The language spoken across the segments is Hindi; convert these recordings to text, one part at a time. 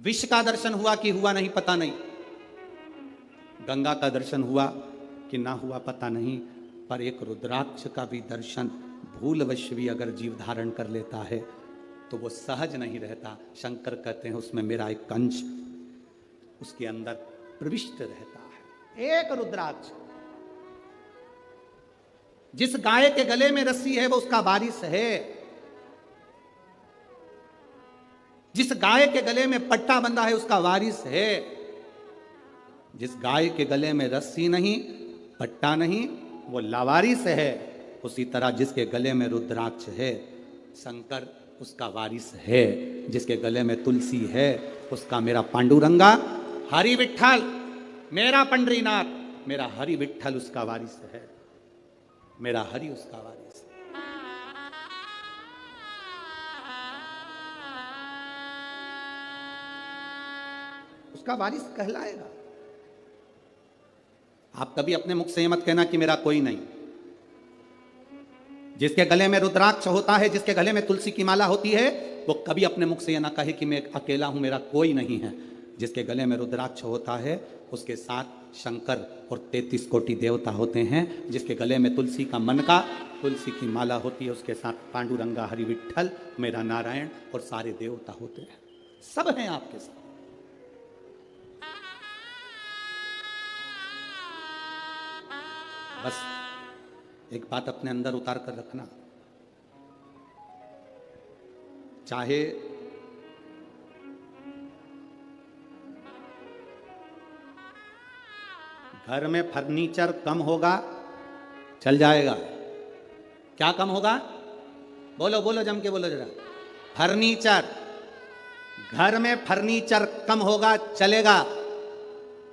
विष का दर्शन हुआ कि हुआ नहीं पता नहीं, गंगा का दर्शन हुआ कि ना हुआ पता नहीं, पर एक रुद्राक्ष का भी दर्शन भूलवश भी अगर जीव धारण कर लेता है तो वो सहज नहीं रहता। शंकर कहते हैं उसमें मेरा एक अंश उसके अंदर प्रविष्ट रहता है। एक रुद्राक्ष, जिस गाय के गले में रस्सी है वो उसका वारिस है, जिस गाय के गले में पट्टा बंधा है उसका वारिस है। जिस गाय के गले में रस्सी नहीं, पट्टा नहीं, वो लावारिस है। उसी तरह जिसके गले में रुद्राक्ष है, शंकर उसका वारिस है। जिसके गले में तुलसी है, उसका मेरा पांडुरंगा हरि विठ्ठल, मेरा पंडरीनाथ, मेरा हरि विठ्ठल उसका वारिस है, मेरा हरि उसका वारिस है। उसका वारिस कहलाएगा। आप कभी अपने मुख से मत कहना कि मेरा कोई नहीं। जिसके गले में रुद्राक्ष होता है, जिसके गले में तुलसी की माला होती है, वो कभी अपने मुख से यह ना कहे कि मैं अकेला हूं, मेरा कोई नहीं है। जिसके गले में रुद्राक्ष होता है उसके साथ शंकर और 33 कोटि देवता होते हैं। जिसके गले में तुलसी का मन का तुलसी की माला होती है, उसके साथ पांडुरंगा हरि विठ्ठल, मेरा नारायण और सारे देवता होते हैं। सब हैं आपके साथ। बस एक बात अपने अंदर उतार कर रखना, चाहे घर में फर्नीचर कम होगा चल जाएगा। क्या कम होगा? बोलो बोलो, जम के बोलो जरा। फर्नीचर, घर में फर्नीचर कम होगा चलेगा,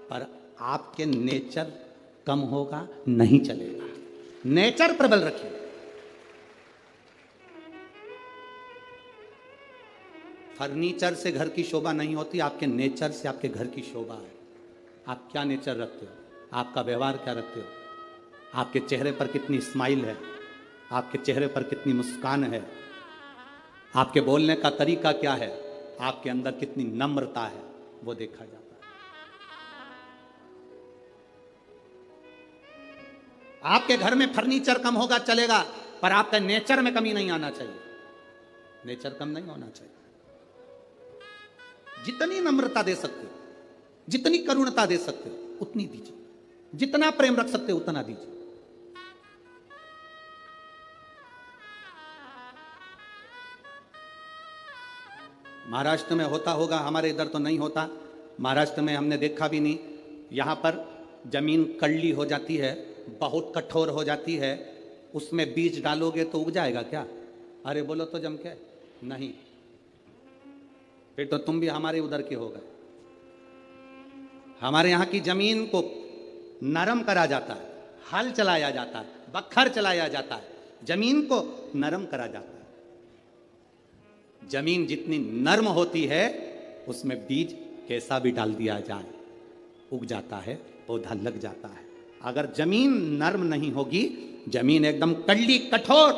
पर आपके नेचर कम होगा नहीं चलेगा। नेचर प्रबल रखिए। फर्नीचर से घर की शोभा नहीं होती, आपके नेचर से आपके घर की शोभा है। आप क्या नेचर रखते हो, आपका व्यवहार क्या रखते हो, आपके चेहरे पर कितनी स्माइल है, आपके चेहरे पर कितनी मुस्कान है, आपके बोलने का तरीका क्या है, आपके अंदर कितनी नम्रता है, वो देखा जाता है। आपके घर में फर्नीचर कम होगा चलेगा, पर आपका नेचर में कमी नहीं आना चाहिए। नेचर कम नहीं होना चाहिए। जितनी नम्रता दे सकते हो, जितनी करुणता दे सकते हो उतनी दीजिए, जितना प्रेम रख सकते हो उतना दीजिए। महाराष्ट्र में होता होगा, हमारे इधर तो नहीं होता। महाराष्ट्र में हमने देखा भी नहीं। यहां पर जमीन कड़ली हो जाती है, बहुत कठोर हो जाती है, उसमें बीज डालोगे तो उग जाएगा क्या? अरे बोलो तो जम के नहीं। फिर तो तुम भी हमारे उधर के हो गए। हमारे यहाँ की जमीन को नरम करा जाता है, हल चलाया जाता है, बखर चलाया जाता है, जमीन को नरम करा जाता है। जमीन जितनी नरम होती है उसमें बीज कैसा भी डाल दिया जाए उग जाता है, पौधा लग जाता है। अगर जमीन नर्म नहीं होगी, जमीन एकदम कड़ली कठोर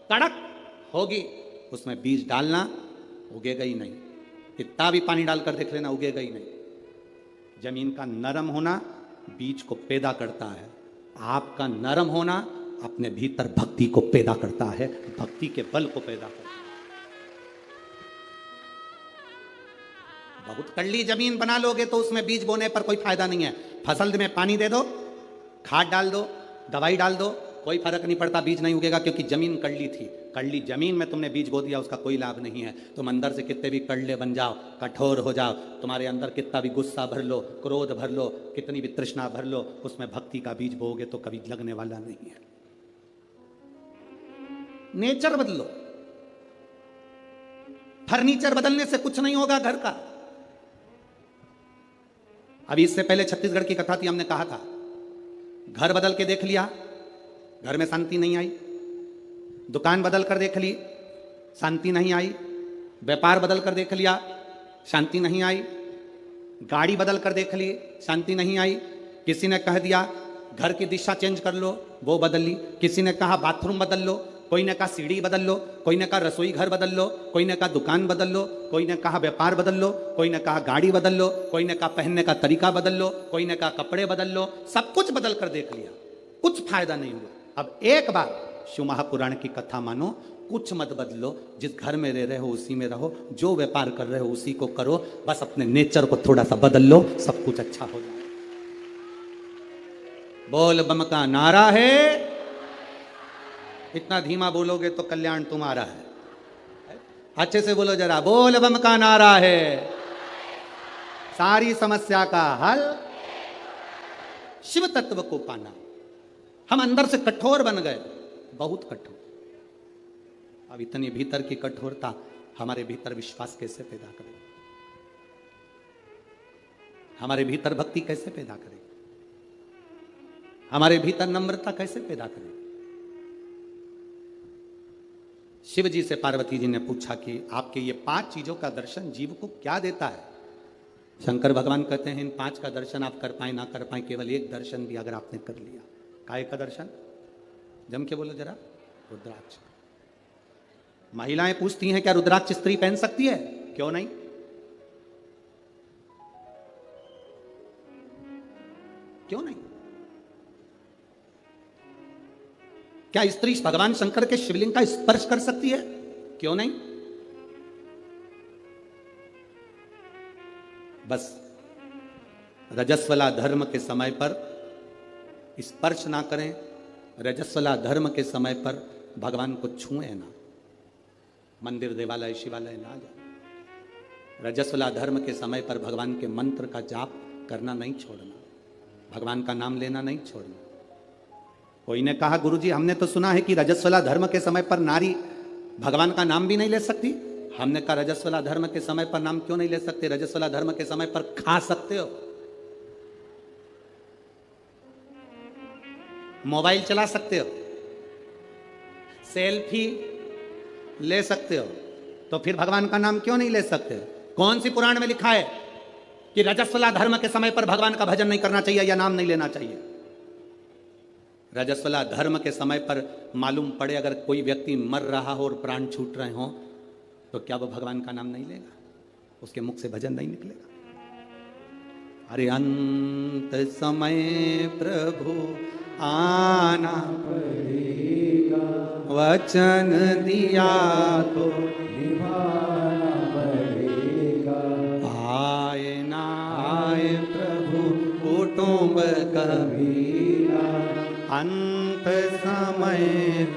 कड़क होगी, उसमें बीज डालना उगेगा ही नहीं। कितना भी पानी डालकर देख लेना, उगेगा ही नहीं। जमीन का नरम होना बीज को पैदा करता है। आपका नरम होना अपने भीतर भक्ति को पैदा करता है, भक्ति के बल को पैदा करता है। बहुत कड़ली जमीन बना लोगे तो उसमें बीज बोने पर कोई फायदा नहीं है। फसल में पानी दे दो, खाद डाल दो, दवाई डाल दो, कोई फर्क नहीं पड़ता, बीज नहीं उगेगा, क्योंकि जमीन कड़ली थी। कड़ली जमीन में तुमने बीज बो दिया, उसका कोई लाभ नहीं है। तुम अंदर से कितने भी कड़ले बन जाओ, कठोर हो जाओ, तुम्हारे अंदर कितना भी गुस्सा भर लो, क्रोध भर लो, कितनी भी तृष्णा भर लो, उसमें भक्ति का बीज बोओगे तो कभी लगने वाला नहीं है। नेचर बदलो। फर्नीचर बदलने से कुछ नहीं होगा घर का। अभी इससे पहले छत्तीसगढ़ की कथा थी, हमने कहा था घर बदल के देख लिया, घर में शांति नहीं आई। दुकान बदल कर देख ली, शांति नहीं आई। व्यापार बदल कर देख लिया, शांति नहीं आई। गाड़ी बदल कर देख ली, शांति नहीं आई। किसी ने कह दिया घर की दिशा चेंज कर लो, वो बदल ली। किसी ने कहा बाथरूम बदल लो, कोई ने कहा सीढ़ी बदल लो, कोई ने कहा रसोई घर बदल लो, कोई ने कहा दुकान बदल लो, कोई ने कहा व्यापार बदल लो, कोई ने कहा गाड़ी बदल लो, कोई ने कहा पहनने का तरीका बदल लो, कोई ने कहा कपड़े बदल लो। सब कुछ बदल कर देख लिया, कुछ फायदा नहीं हुआ। अब एक बार शिव महापुराण की कथा मानो, कुछ मत बदलो, जिस घर में रह रहे हो उसी में रहो, जो व्यापार कर रहे हो उसी को करो, बस अपने नेचर को थोड़ा सा बदल लो, सब कुछ अच्छा हो जाए। बोल बम का नारा है, इतना धीमा बोलोगे तो कल्याण तुम्हारा है। अच्छे से बोलो जरा, बोल बम का नारा है, सारी समस्या का हल शिव तत्व को पाना। हम अंदर से कठोर बन गए, बहुत कठोर। अब इतनी भीतर की कठोरता हमारे भीतर विश्वास कैसे पैदा करे, हमारे भीतर भक्ति कैसे पैदा करे, हमारे भीतर नम्रता कैसे पैदा करे। शिव जी से पार्वती जी ने पूछा कि आपके ये 5 चीजों का दर्शन जीव को क्या देता है। शंकर भगवान कहते हैं इन 5 का दर्शन आप कर पाए ना कर पाए, केवल एक दर्शन भी अगर आपने कर लिया। काय का दर्शन? जम के बोलो जरा, रुद्राक्ष। महिलाएं पूछती हैं क्या रुद्राक्ष स्त्री पहन सकती है? क्यों नहीं? क्यों नहीं? क्या स्त्री भगवान शंकर के शिवलिंग का स्पर्श कर सकती है? क्यों नहीं? बस रजस्वला धर्म के समय पर स्पर्श ना करें, रजस्वला धर्म के समय पर भगवान को छुएं ना, मंदिर देवालय शिवालय ना जाए। रजस्वला धर्म के समय पर भगवान के मंत्र का जाप करना नहीं छोड़ना, भगवान का नाम लेना नहीं छोड़ना। कोई ने कहा गुरुजी हमने तो सुना है कि रजस्वला धर्म के समय पर नारी भगवान का नाम भी नहीं ले सकती। हमने कहा रजस्वला धर्म के समय पर नाम क्यों नहीं ले सकते? रजस्वला धर्म के समय पर खा सकते हो, मोबाइल चला सकते हो, सेल्फी ले सकते हो, तो फिर भगवान का नाम क्यों नहीं ले सकते? कौन सी पुराण में लिखा है कि रजस्वला धर्म के समय पर भगवान का भजन नहीं करना चाहिए या नाम नहीं लेना चाहिए? रजस्वला धर्म के समय पर मालूम पड़े अगर कोई व्यक्ति मर रहा हो और प्राण छूट रहे हो, तो क्या वो भगवान का नाम नहीं लेगा? उसके मुख से भजन नहीं निकलेगा? अरे अंत समय प्रभु आना पड़ेगा, वचन दिया तो निभाना पड़ेगा। आए ना आए प्रभु कुटुंब कबीरा, अंत समय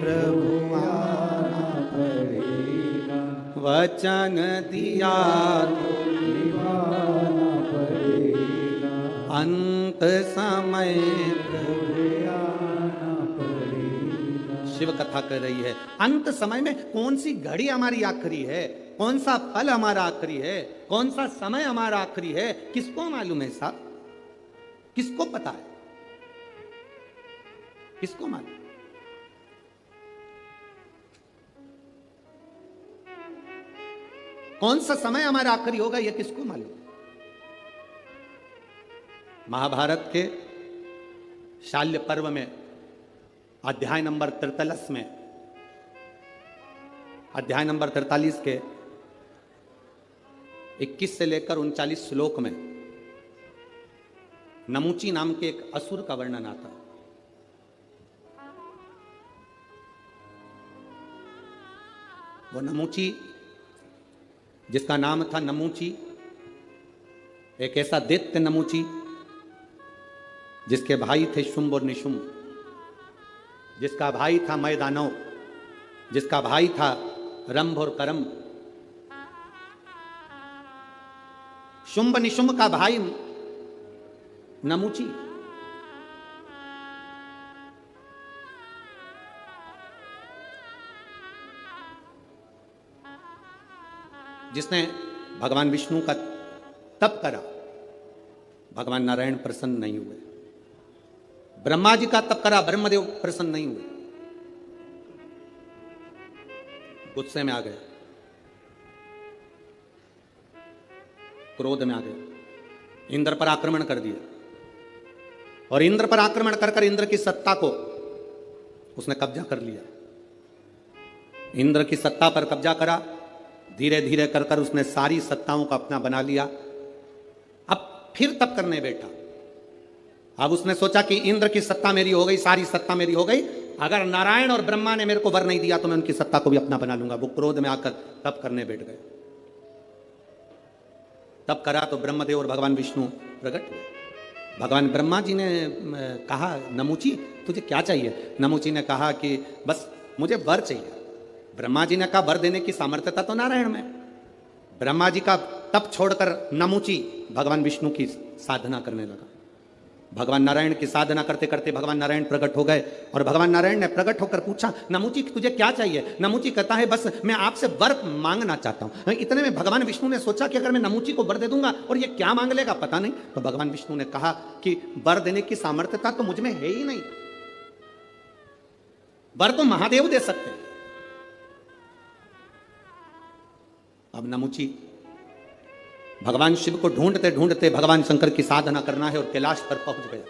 प्रभु आना पड़ेगा, वचन दिया तो निभाना पड़ेगा। अंत समय प्रभु आना पड़ेगा। शिव कथा कर रही है अंत समय में कौन सी घड़ी हमारी आखिरी है, कौन सा पल हमारा आखिरी है, कौन सा समय हमारा आखिरी है, किसको मालूम है साहब? किसको पता है? किसको मालूम? कौन सा समय हमारा आखिरी होगा यह किसको मालूम? महाभारत के शाल्य पर्व में अध्याय नंबर 43 में, अध्याय नंबर 43 के 21 से लेकर 39 श्लोक में नमूची नाम के एक असुर का वर्णन आता है। वो नमूची, जिसका नाम था नमूची, एक ऐसा दैत्य नमूची जिसके भाई थे शुंभ और निशुंभ, जिसका भाई था मय दानव, जिसका भाई था रंभ और करम। शुंभ निशुंभ का भाई नमूची। जिसने भगवान विष्णु का तप करा, भगवान नारायण प्रसन्न नहीं हुए। ब्रह्मा जी का तप करा, ब्रह्मदेव प्रसन्न नहीं हुए, गुस्से में आ गए, क्रोध में आ गए, इंद्र पर आक्रमण कर दिया। और इंद्र पर आक्रमण कर इंद्र की सत्ता को उसने कब्जा कर लिया। इंद्र की सत्ता पर कब्जा करा, धीरे धीरे कर कर उसने सारी सत्ताओं को अपना बना लिया। अब फिर तप करने बैठा। अब उसने सोचा कि इंद्र की सत्ता मेरी हो गई, सारी सत्ता मेरी हो गई, अगर नारायण और ब्रह्मा ने मेरे को वर नहीं दिया तो मैं उनकी सत्ता को भी अपना बना लूंगा। वो क्रोध में आकर तप करने बैठ गए। तप करा तो ब्रह्मदेव और भगवान विष्णु प्रकट हुए। भगवान ब्रह्मा जी ने कहा, नमूची तुझे क्या चाहिए? नमूची ने कहा कि बस मुझे वर चाहिए। ब्रह्मा जी ने कहा वर देने की सामर्थ्यता तो नारायण में। ब्रह्मा जी का तप छोड़कर नमूची भगवान विष्णु की साधना करने लगा। भगवान नारायण की साधना करते करते भगवान नारायण प्रकट हो गए और भगवान नारायण ने प्रकट होकर पूछा, नमूची तुझे क्या चाहिए? नमूची कहता है बस मैं आपसे वर मांगना चाहता हूं। इतने में भगवान विष्णु ने सोचा कि अगर मैं नमूची को वर दे दूंगा और ये क्या मांग लेगा पता नहीं। तो भगवान विष्णु ने कहा कि वर देने की सामर्थ्यता तो मुझ में है ही नहीं, वर तो महादेव दे सकते हैं। अब नमूची भगवान शिव को ढूंढते ढूंढते भगवान शंकर की साधना करना है और कैलाश पर पहुंच गया।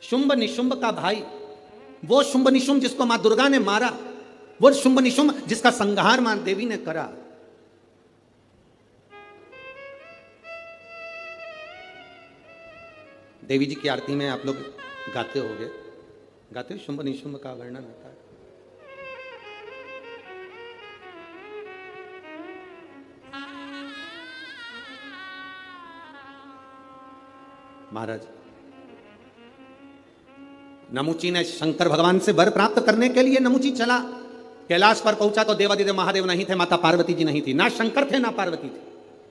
शुंभ निशुंभ का भाई, वो शुंभ निशुंभ जिसको मां दुर्गा ने मारा, वो शुंभ निशुंभ जिसका संहार मां देवी ने करा। देवी जी की आरती में आप लोग गाते होंगे, गाते हो शुंभ निशुंभ का वर्णन होता है। महाराज नमूची ने शंकर भगवान से वर प्राप्त करने के लिए नमूची चला, कैलाश पर पहुंचा तो देवादिदेव महादेव नहीं थे, माता पार्वती जी नहीं थी, ना शंकर थे ना पार्वती थे,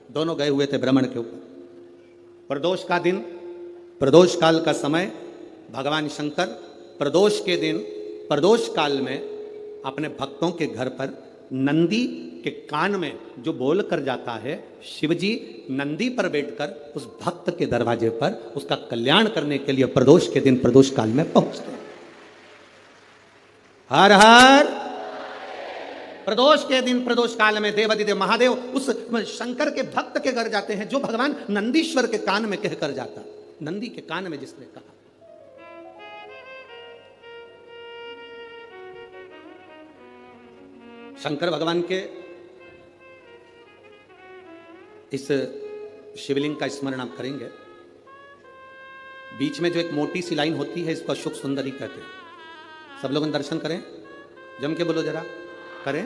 दोनों गए हुए थे भ्रमण के ऊपर। प्रदोष का दिन, प्रदोष काल का समय, भगवान शंकर प्रदोष के दिन प्रदोष काल में अपने भक्तों के घर पर नंदी के कान में जो बोल कर जाता है, शिवजी नंदी पर बैठकर उस भक्त के दरवाजे पर उसका कल्याण करने के लिए प्रदोष के दिन प्रदोष काल में पहुंचते हैं। हर हर प्रदोष के दिन प्रदोष काल में देवादिदेव महादेव उस शंकर के भक्त के घर जाते हैं जो भगवान नंदीश्वर के कान में कहकर जाता, नंदी के कान में जिसने कहा। शंकर भगवान के इस शिवलिंग का स्मरण आप करेंगे। बीच में जो एक मोटी सी लाइन होती है इसको अशोक सुंदरी कहते हैं। सब लोग दर्शन करें, जम के बोलो जरा, करें।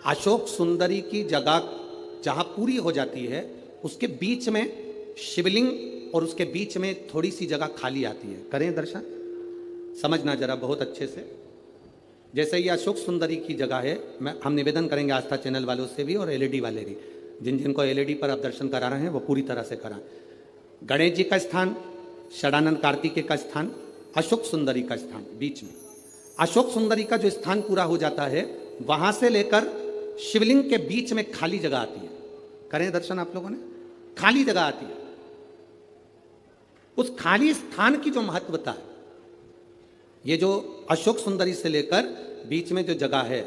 अशोक सुंदरी की जगह जहां पूरी हो जाती है उसके बीच में शिवलिंग और उसके बीच में थोड़ी सी जगह खाली आती है। करें दर्शन, समझना जरा बहुत अच्छे से। जैसे ये अशोक सुंदरी की जगह है, हम निवेदन करेंगे आस्था चैनल वालों से भी और एलईडी वाले भी, जिन जिनको एलईडी पर आप दर्शन करा रहे हैं वो पूरी तरह से कराएं। गणेश जी का स्थान, षडानंद कार्तिकेय का स्थान, अशोक सुंदरी का स्थान बीच में। अशोक सुंदरी का जो स्थान पूरा हो जाता है वहां से लेकर शिवलिंग के बीच में खाली जगह आती है। करें दर्शन आप लोगों ने, खाली जगह आती है। उस खाली स्थान की जो महत्वता है, ये जो अशोक सुंदरी से लेकर बीच में जो जगह है,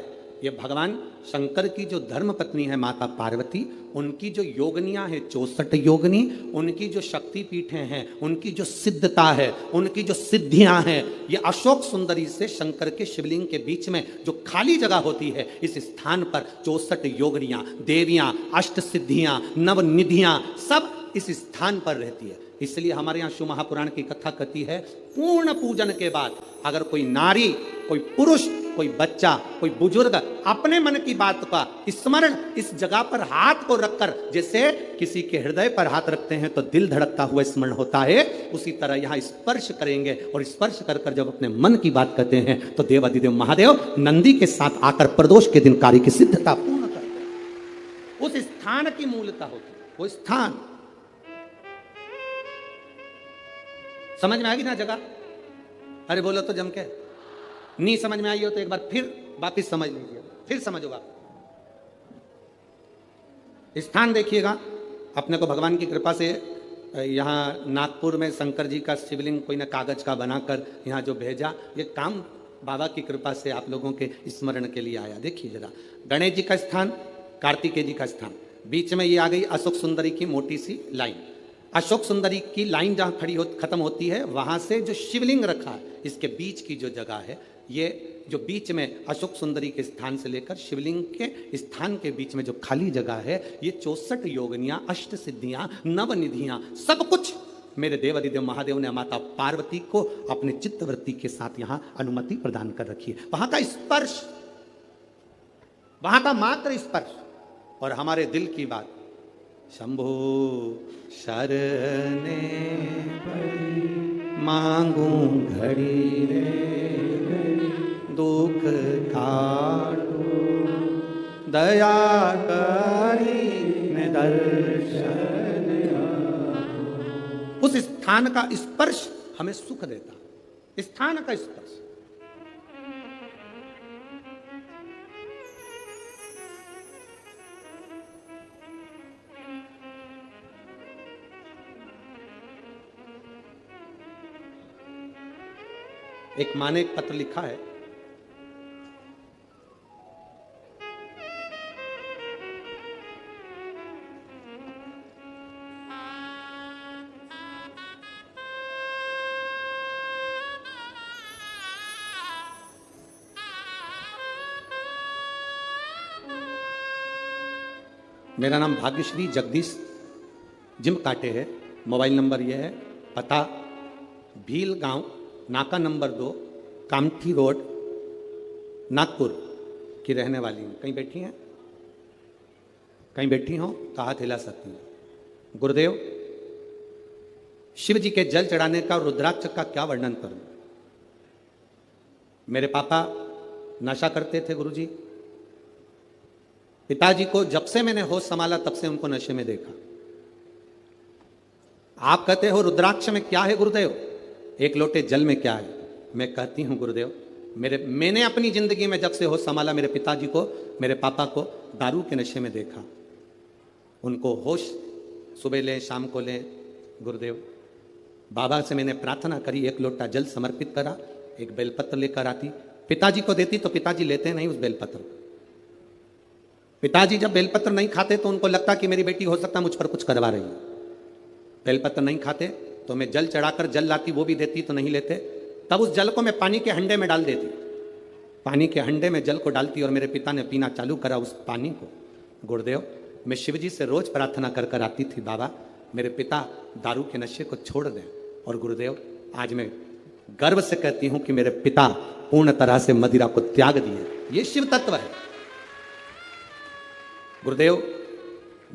ये भगवान शंकर की जो धर्म पत्नी है माता पार्वती, उनकी जो योगनियां हैं 64 योगनी, उनकी जो शक्ति पीठें हैं, उनकी जो सिद्धता है, उनकी जो सिद्धियां हैं, ये अशोक सुंदरी से शंकर के शिवलिंग के बीच में जो खाली जगह होती है, इस स्थान पर 64 योगनियां, देवियां, अष्ट सिद्धियां, नवनिधियां सब इस स्थान पर रहती है। इसलिए हमारे यहाँ शिव महापुराण की कथा कहती है, पूर्ण पूजन के बाद अगर कोई नारी, कोई पुरुष, कोई बच्चा, कोई बुजुर्ग अपने मन की बात का स्मरण इस जगह पर हाथ को रखकर, जैसे किसी के हृदय पर हाथ रखते हैं तो दिल धड़कता हुआ स्मरण होता है, उसी तरह यहाँ स्पर्श करेंगे और स्पर्श कर कर जब अपने मन की बात कहते हैं तो देवादिदेव महादेव नंदी के साथ आकर प्रदोष के दिन कार्य की सिद्धता पूर्ण करते हैं। उस स्थान की मूलता होती है, वो स्थान समझ में आएगी ना जगह? अरे बोलो तो जम के। नहीं समझ में आई हो तो एक बार फिर वापिस समझ लीजिए, फिर समझोगा। स्थान देखिएगा, अपने को भगवान की कृपा से यहाँ नागपुर में शंकर जी का शिवलिंग कोई ना कागज का बनाकर यहाँ जो भेजा, ये काम बाबा की कृपा से आप लोगों के स्मरण के लिए आया। देखिए जरा, गणेश जी का स्थान, कार्तिकेय जी का स्थान, बीच में ये आ गई अशोक सुंदरी की मोटी सी लाइन। अशोक सुंदरी की लाइन जहां खत्म होती है, वहां से जो शिवलिंग रखा है, इसके बीच की जो जगह है, ये जो बीच में अशोक सुंदरी के स्थान से लेकर शिवलिंग के स्थान के बीच में जो खाली जगह है, ये 64 योगनियां, अष्ट सिद्धियां, नवनिधियां, सब कुछ मेरे देवाधिदेव महादेव ने माता पार्वती को अपने चित्तवृत्ति के साथ यहां अनुमति प्रदान कर रखी है। वहां का स्पर्श, वहां का मात्र स्पर्श और हमारे दिल की बात, शंभो शरणे पड़ी मांगू घड़ी रे दुख काटो दया करी में दर्शन। उस स्थान का स्पर्श हमें सुख देता, स्थान का स्पर्श। एक माँ ने एक पत्र लिखा है, मेरा नाम भाग्यश्री जगदीश जिम काटे है, मोबाइल नंबर यह है, पता भील गांव, नाका नंबर 2, कामठी रोड, नागपुर की रहने वाली हूँ। कहीं बैठी हैं? कहीं बैठी हो तो हाथ हिला सकती हैं। गुरुदेव, शिव जी के जल चढ़ाने का और रुद्राक्ष का क्या वर्णन करूं? मेरे पापा नशा करते थे गुरुजी। पिताजी को जब से मैंने होश संभाला तब से उनको नशे में देखा। आप कहते हो रुद्राक्ष में क्या है गुरुदेव, एक लोटे जल में क्या है? मैं कहती हूं गुरुदेव, मैंने अपनी जिंदगी में जब से होश संभाला, मेरे पिताजी को, मेरे पापा को दारू के नशे में देखा। उनको होश सुबह लें शाम को लें। गुरुदेव, बाबा से मैंने प्रार्थना करी, एक लोटा जल समर्पित करा, एक बेलपत्र लेकर आती, पिताजी को देती तो पिताजी लेते नहीं उस बेलपत्र। पिताजी जब बेलपत्र नहीं खाते तो उनको लगता कि मेरी बेटी हो सकता मुझ पर कुछ करवा रही है। बेलपत्र नहीं खाते तो मैं जल चढ़ाकर जल लाती, वो भी देती तो नहीं लेते। तब उस जल को मैं पानी के हंडे में डाल देती, पानी के हंडे में जल को डालती और मेरे पिता ने पीना चालू करा उस पानी को। गुरुदेव, मैं शिवजी से रोज प्रार्थना कर कर आती थी, बाबा मेरे पिता दारू के नशे को छोड़ दें। और गुरुदेव, आज मैं गर्व से कहती हूं कि मेरे पिता पूर्ण तरह से मदिरा को त्याग दिए। ये शिव तत्व है। गुरुदेव,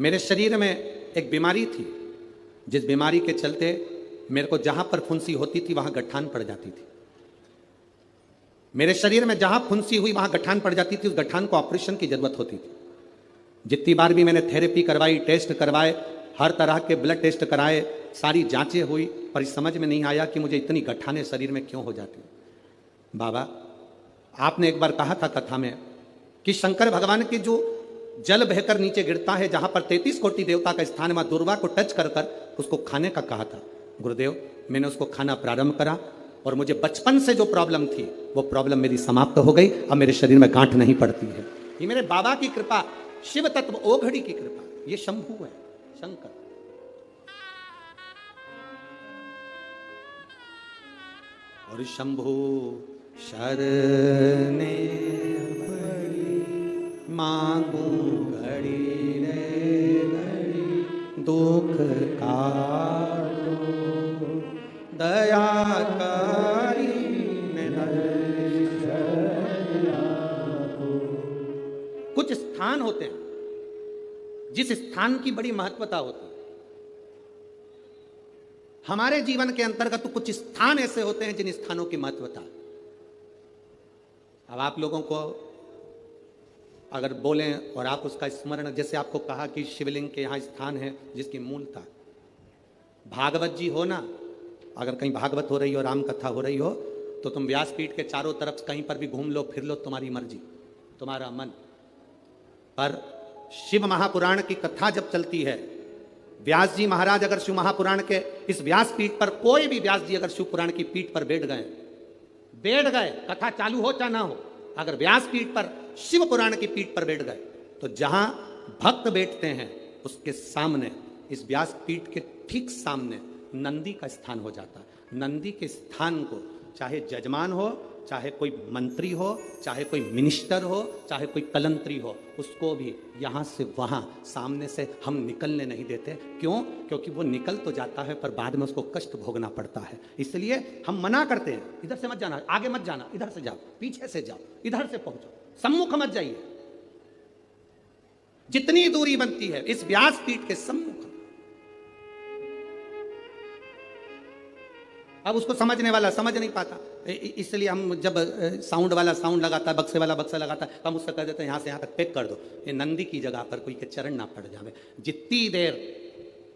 मेरे शरीर में एक बीमारी थी, जिस बीमारी के चलते मेरे को जहां पर फुंसी होती थी वहां गठान पड़ जाती थी। मेरे शरीर में जहां फुंसी हुई वहां गठान पड़ जाती थी, उस गठान को ऑपरेशन की जरूरत होती थी। जितनी बार भी मैंने थेरेपी करवाई, टेस्ट करवाए, हर तरह के ब्लड टेस्ट कराए, सारी जांचें हुई, पर समझ में नहीं आया कि मुझे इतनी गठाने शरीर में क्यों हो जाती। बाबा, आपने एक बार कहा था कथा में कि शंकर भगवान की जो जल बहकर नीचे गिरता है, जहां पर 33 कोटि देवता का स्थान, मां दुर्वा को टच कर कर उसको खाने का कहा था। गुरुदेव, मैंने उसको खाना प्रारंभ करा और मुझे बचपन से जो प्रॉब्लम थी वो प्रॉब्लम मेरी समाप्त हो गई। अब मेरे शरीर में गांठ नहीं पड़ती है। ये मेरे बाबा की कृपा, शिव तत्व ओघड़ी की कृपा, ये शंभु है, शंकर। और शंभु शरणे पड़ी मांगू घड़ी रे घड़ी दुख काटो दया करी में दर्शन आपको। कुछ स्थान होते हैं जिस स्थान की बड़ी महत्वता होती है। हमारे जीवन के अंतर्गत तो कुछ स्थान ऐसे होते हैं जिन स्थानों की महत्वता। अब आप लोगों को अगर बोलें और आप उसका स्मरण, जैसे आपको कहा कि शिवलिंग के यहाँ स्थान है जिसकी मूलता, भागवत जी हो ना, अगर कहीं भागवत हो रही हो, राम कथा हो रही हो, तो तुम व्यासपीठ के चारों तरफ कहीं पर भी घूम लो, फिर लो, तुम्हारी मर्जी, तुम्हारा मन। पर शिव महापुराण की कथा जब चलती है, व्यास जी महाराज अगर शिव महापुराण के इस व्यासपीठ पर, कोई भी व्यास जी अगर शिव पुराण की पीठ पर बैठ गए, कथा चालू हो चाहे ना हो, अगर व्यासपीठ पर, शिव पुराण की पीठ पर बैठ गए, तो जहां भक्त बैठते हैं उसके सामने इस व्यासपीठ के ठीक सामने नंदी का स्थान हो जाता है। नंदी के स्थान को चाहे जजमान हो, चाहे कोई मंत्री हो, चाहे कोई मिनिस्टर हो, चाहे कोई कलंत्री हो, उसको भी यहाँ से वहाँ सामने से हम निकलने नहीं देते। क्यों? क्योंकि वो निकल तो जाता है पर बाद में उसको कष्ट भोगना पड़ता है। इसलिए हम मना करते हैं, इधर से मत जाना, आगे मत जाना, इधर से जाओ, पीछे से जाओ, इधर से पहुंचो, सम्मुख मत जाइए। जितनी दूरी बनती है इस व्यासपीठ के सम्मुख। अब उसको समझने वाला समझ नहीं पाता, इसलिए हम जब साउंड वाला साउंड लगाता है, बक्से वाला बक्सा लगाता है, तो हम उससे कह देते हैं यहाँ से यहाँ तक पैक कर दो, ये नंदी की जगह पर कोई के चरण ना पड़ जावे। जितनी देर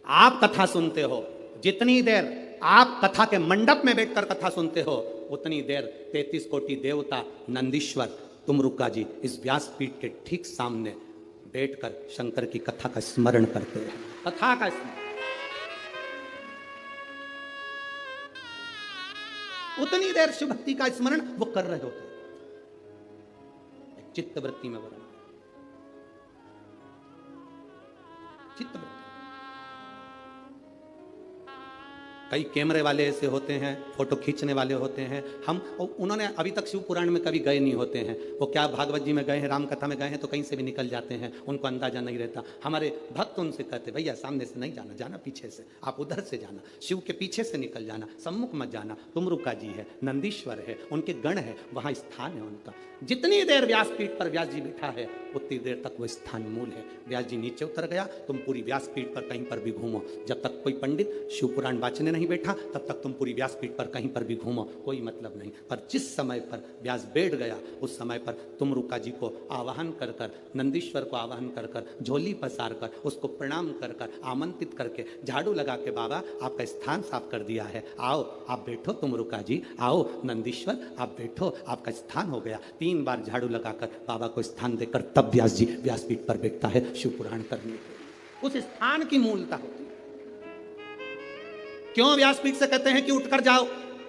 आप कथा सुनते हो, जितनी देर आप कथा के मंडप में बैठकर कथा सुनते हो, उतनी देर 33 कोटि देवता नंदीश्वर तुमरुका जी इस व्यासपीठ के ठीक सामने बैठकर शंकर की कथा का स्मरण करते हैं। कथा का स्मरण, उतनी देर शिव भक्ति का स्मरण वो कर रहे होते हैं। चित्त वृत्ति में वर्णन, चित्त वृत्ति। कई कैमरे वाले ऐसे होते हैं, फोटो खींचने वाले होते हैं, हम उन्होंने अभी तक शिव पुराण में कभी गए नहीं होते हैं। वो क्या भागवत जी में गए हैं, राम कथा में गए हैं, तो कहीं से भी निकल जाते हैं, उनको अंदाजा नहीं रहता। हमारे भक्त उनसे कहते भैया सामने से नहीं जाना, जाना पीछे से, आप उधर से जाना, शिव के पीछे से निकल जाना, सम्मुख मत जाना। तुमरुका जी है, नंदीश्वर है, उनके गण है, वहां स्थान है उनका। जितनी देर व्यासपीठ पर व्यास जी बैठा है उतनी देर तक वो स्थान मूल है। व्यास जी नीचे उतर गया, तुम पूरी व्यासपीठ पर कहीं पर भी घूमो। जब तक कोई पंडित शिव पुराण वाचने नहीं बैठा तब तक तुम पूरी व्यासपीठ पर कहीं पर भी घूमो, कोई मतलब नहीं। पर जिस समय पर व्यास बैठ गया उस समय पर तुमरुका जी को आवाहन कर कर, नंदीश्वर को आवाहन कर कर, झोली पसार कर, उसको प्रणाम कर कर, आमंत्रित करके, झाड़ू लगा के, बाबा आपका स्थान साफ कर दिया है, आओ आप बैठो तुमरुका जी, आओ नंदीश्वर आप बैठो, आपका स्थान हो गया। 3 बार झाड़ू लगाकर बाबा को स्थान देकर तब व्यास जी व्यासपीठ पर बैठता है शिव पुराण करने के। उस स्थान की मूलता होती है। क्यों व्यासपीठ से कहते हैं कि उठकर जाओ,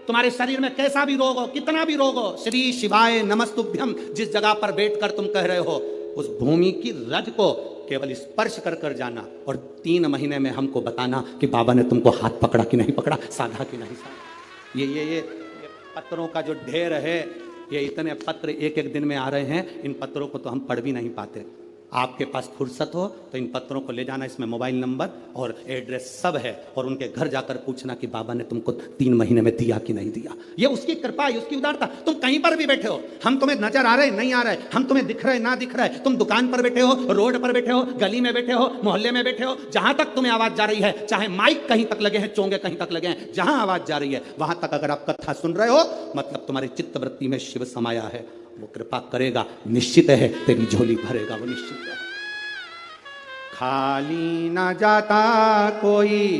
तुम्हारे शरीर में कैसा भी रोग हो, कितना भी रोग हो, श्री शिवाय नमस्तुभ्यम जिस जगह पर बैठकर तुम कह रहे हो, उस भूमि की रज को केवल स्पर्श कर कर जाना और 3 महीने में हमको बताना कि बाबा ने तुमको हाथ पकड़ा कि नहीं पकड़ा, साधा कि नहीं साधा। ये पत्रों का जो ढेर है, ये इतने पत्र एक एक दिन में आ रहे हैं, इन पत्रों को तो हम पढ़ भी नहीं पाते। आपके पास फुर्सत हो तो इन पत्रों को ले जाना, इसमें मोबाइल नंबर और एड्रेस सब है, और उनके घर जाकर पूछना कि बाबा ने तुमको 3 महीने में दिया कि नहीं दिया। ये उसकी कृपा है, उसकी उदारता। तुम कहीं पर भी बैठे हो, हम तुम्हें नजर आ रहे नहीं आ रहे, हम तुम्हें दिख रहे ना दिख रहे, तुम दुकान पर बैठे हो, रोड पर बैठे हो, गली में बैठे हो, मोहल्ले में बैठे हो, जहां तक तुम्हें आवाज जा रही है, चाहे माइक कहीं तक लगे हैं, चोंगे कहीं तक लगे हैं, जहां आवाज जा रही है वहां तक अगर आप कथा सुन रहे हो, मतलब तुम्हारी चित्त वृत्ति में शिव समाया है। वो कृपा करेगा, निश्चित है, तेरी झोली भरेगा, वो निश्चित है। खाली न जाता कोई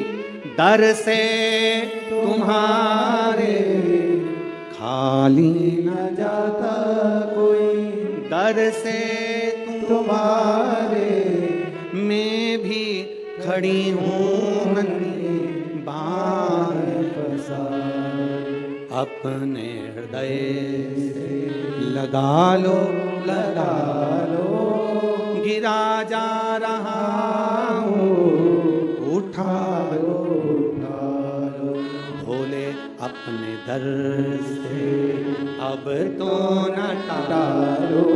दर से तुम्हारे, खाली न जाता कोई दर से तुम्हारे, मैं भी खड़ी हूँ नन्ही बाण पसार, अपने हृदय से लगा लो, लगा लो, गिरा जा रहा हूँ, उठा लो, उठा लो, भोले अपने दर से अब तो न टालो,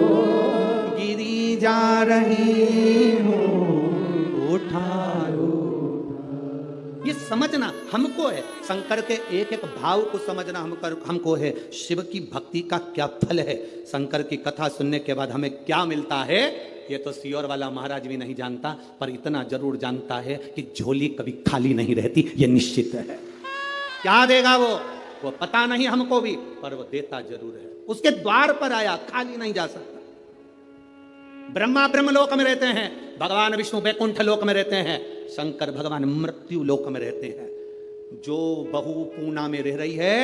गिरी जा रही हूँ, उठा लो। ये समझना हमको है, शंकर के एक एक भाव को समझना हमको है, शिव की भक्ति का क्या फल है, शंकर की कथा सुनने के बाद हमें क्या मिलता है, ये तो सियोर वाला महाराज भी नहीं जानता, पर इतना जरूर जानता है कि झोली कभी खाली नहीं रहती, ये निश्चित है। क्या देगा वो पता नहीं हमको भी, पर वो देता जरूर है। उसके द्वार पर आया, खाली नहीं जा सकता। ब्रह्मा ब्रह्मलोक में रहते हैं, भगवान विष्णु वैकुंठ लोक में रहते हैं, शंकर भगवान मृत्यु लोक में रहते हैं। जो बहू पूना में रह रही है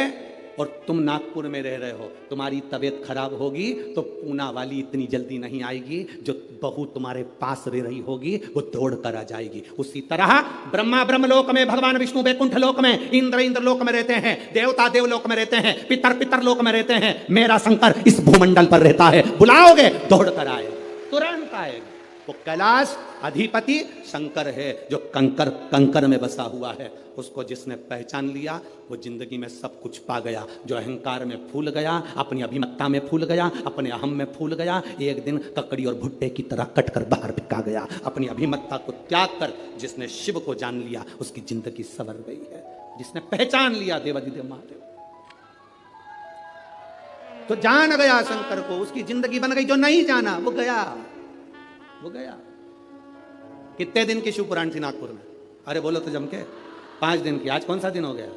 और तुम नागपुर में रह रहे हो, तुम्हारी तबीयत खराब होगी तो पूना वाली इतनी जल्दी नहीं आएगी, जो बहू तुम्हारे पास रह रही होगी वो दौड़ कर आ जाएगी। उसी तरह ब्रह्मा ब्रह्मलोक में, भगवान विष्णु वैकुंठ लोक में, इंद्र इंद्र लोक में रहते हैं, देवता देवलोक में रहते हैं, पितर पितर लोक में रहते हैं, मेरा शंकर इस भूमंडल पर रहता है। बुलाओगे दौड़ कर आएगा, तुरंत आएगा। वो कैलाश अधिपति शंकर है, जो कंकर कंकर में बसा हुआ है। उसको जिसने पहचान लिया वो जिंदगी में सब कुछ पा गया। जो अहंकार में फूल गया, अपनी अभिमत्ता में फूल गया, अपने अहम में फूल गया, एक दिन ककड़ी और भुट्टे की तरह कटकर बाहर फेंका गया। अपनी अभिमत्ता को त्याग कर जिसने शिव को जान लिया उसकी जिंदगी संवर गई है। जिसने पहचान लिया देवाधिदेव महादेव तो जान गया शंकर को, उसकी जिंदगी बन गई। जो नहीं जाना वो गया, वो गया। कितने दिन की शिव पुराण थी नागपुर में? अरे बोलो तो जम के 5 दिन की। आज कौन सा दिन हो गया?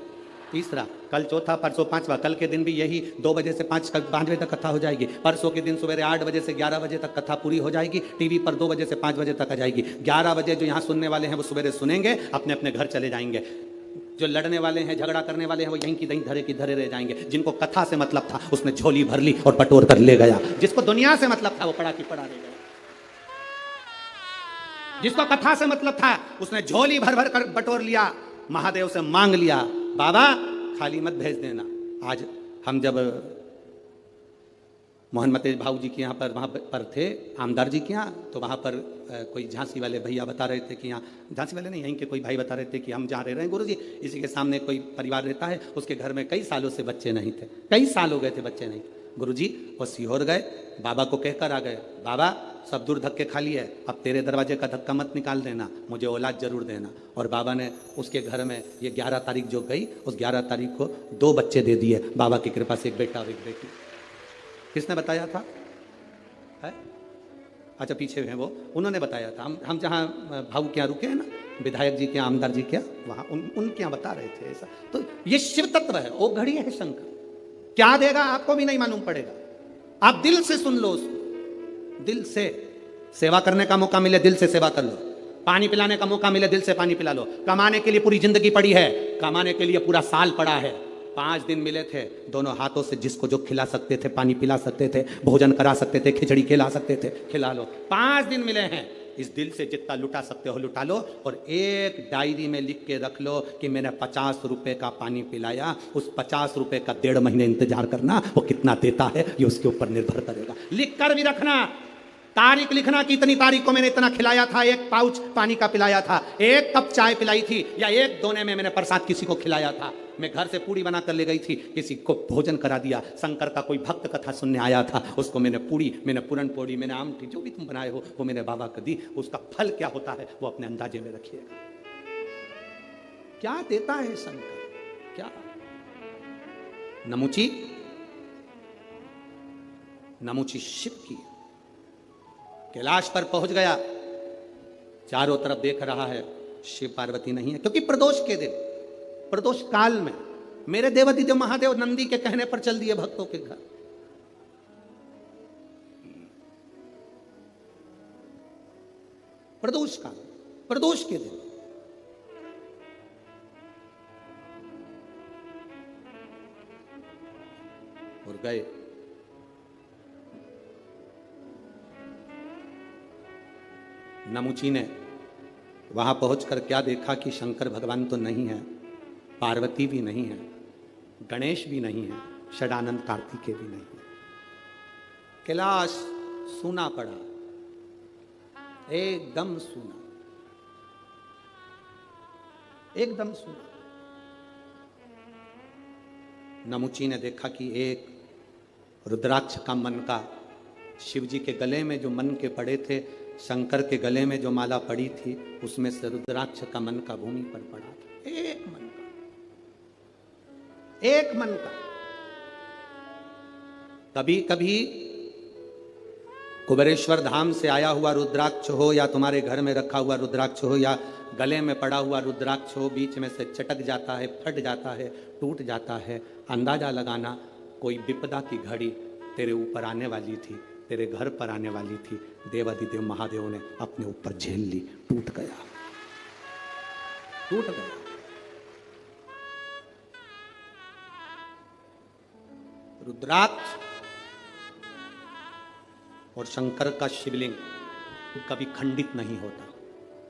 तीसरा। कल चौथा, परसों पांचवा। कल के दिन भी यही 2 बजे से 5 बजे तक कथा हो जाएगी। परसों के दिन सुबह 8 बजे से 11 बजे तक कथा पूरी हो जाएगी। टीवी पर 2 बजे से 5 बजे तक आ जाएगी। 11 बजे जो यहाँ सुनने वाले हैं वो सवेरे सुनेंगे, अपने अपने घर चले जाएंगे। जो लड़ने वाले हैं, झगड़ा करने वाले हैं, वो यहीं की धरे रह जाएंगे। जिनको कथा से मतलब था उसने झोली भर ली और बटोर कर ले गया। जिसको दुनिया से मतलब था वो पड़ा की पड़ा रह गया। जिसको कथा से मतलब था उसने झोली भर भर कर बटोर लिया, महादेव से मांग लिया, बाबा खाली मत भेज देना। आज हम जब मोहन मतेज भाऊ जी के यहाँ पर वहाँ पर थे, आमदार जी के यहाँ, तो वहाँ पर कोई झांसी वाले भैया बता रहे थे कि यहाँ, झांसी वाले नहीं, यहीं के कोई भाई बता रहे थे कि हम जहाँ रह रहे हैं गुरुजी, इसी के सामने कोई परिवार रहता है, उसके घर में कई सालों से बच्चे नहीं थे। कई साल हो गए थे बच्चे नहीं। गुरुजी वो सीहोर गए, बाबा को कहकर आ गए, बाबा सब दूर धक्के खाली है, अब तेरे दरवाजे का धक्का मत निकाल देना, मुझे औलाद जरूर देना। और बाबा ने उसके घर में ये 11 तारीख जो गई, उस 11 तारीख को 2 बच्चे दे दिए बाबा की कृपा से, एक बेटा और एक बेटी। किसने बताया था? है? अच्छा पीछे हैं वो, उन्होंने बताया था। हम जहाँ भाऊ के यहाँ रुके हैं ना, विधायक जी के यहाँ, आमदार जी के यहाँ, वहाँ उनके यहाँ बता रहे थे ऐसा। तो ये शिव तत्व है, वो घड़ी है शंकर। क्या देगा आपको भी नहीं मालूम पड़ेगा। आप दिल से सुन लो उसको, दिल से सेवा करने का मौका मिले दिल से सेवा कर लो, पानी पिलाने का मौका मिले दिल से पानी पिला लो। कमाने के लिए पूरी जिंदगी पड़ी है, कमाने के लिए पूरा साल पड़ा है। 5 दिन मिले थे, दोनों हाथों से जिसको जो खिला सकते थे, पानी पिला सकते थे, भोजन करा सकते थे, खिचड़ी खिला सकते थे, खिला लो। 5 दिन मिले हैं, इस दिल से जितना लुटा सकते हो लुटा लो। और एक डायरी में लिख के रख लो कि मैंने 50 रुपए का पानी पिलाया। उस 50 रुपए का 1.5 महीने इंतजार करना, वो कितना देता है ये उसके ऊपर निर्भर करेगा। लिख कर भी रखना, तारीख लिखना कि इतनी तारीख को मैंने इतना खिलाया था, 1 पाउच पानी का पिलाया था, 1 कप चाय पिलाई थी, या 1 दोने में मैंने प्रसाद किसी को खिलाया था, मैं घर से पूड़ी बना कर ले गई थी, किसी को भोजन करा दिया, शंकर का कोई भक्त कथा सुनने आया था, उसको मैंने पूड़ी, मैंने पूरन पोड़ी, मैंने आमटी, जो भी तुम बनाए हो वो मैंने बाबा को दी। उसका फल क्या होता है वो अपने अंदाजे में रखिएगा। क्या देता है शंकर, क्या? नमुची, नमुची शिव की। कैलाश पर पहुंच गया, चारों तरफ देख रहा है, शिव पार्वती नहीं है, क्योंकि प्रदोष के दिन, प्रदोष काल में मेरे देवाधिदेव महादेव नंदी के कहने पर चल दिए भक्तों के घर। प्रदोष काल, प्रदोष के दिन और गए। नमुची ने वहां पहुंचकर क्या देखा कि शंकर भगवान तो नहीं है, पार्वती भी नहीं है, गणेश भी नहीं है, षडानंद कार्तिकेय भी नहीं है। कैलाश सूना पड़ा, एकदम सूना, एकदम सूना। नमुची ने देखा कि एक रुद्राक्ष का मन का, शिव जी के गले में जो मन के पड़े थे, शंकर के गले में जो माला पड़ी थी, उसमें से रुद्राक्ष का मन का भूमि पर पड़ा था। एक मन का, एक मन का। कभी कभी कुबेरेश्वर धाम से आया हुआ रुद्राक्ष हो, या तुम्हारे घर में रखा हुआ रुद्राक्ष हो, या गले में पड़ा हुआ रुद्राक्ष हो, बीच में से चटक जाता है, फट जाता है, टूट जाता है। अंदाजा लगाना कोई विपदा की घड़ी तेरे ऊपर आने वाली थी, तेरे घर पर आने वाली थी, देवाधिदेव महादेव ने अपने ऊपर झेल ली, टूट गया, टूट गया। रुद्राक्ष और शंकर का शिवलिंग कभी खंडित नहीं होता,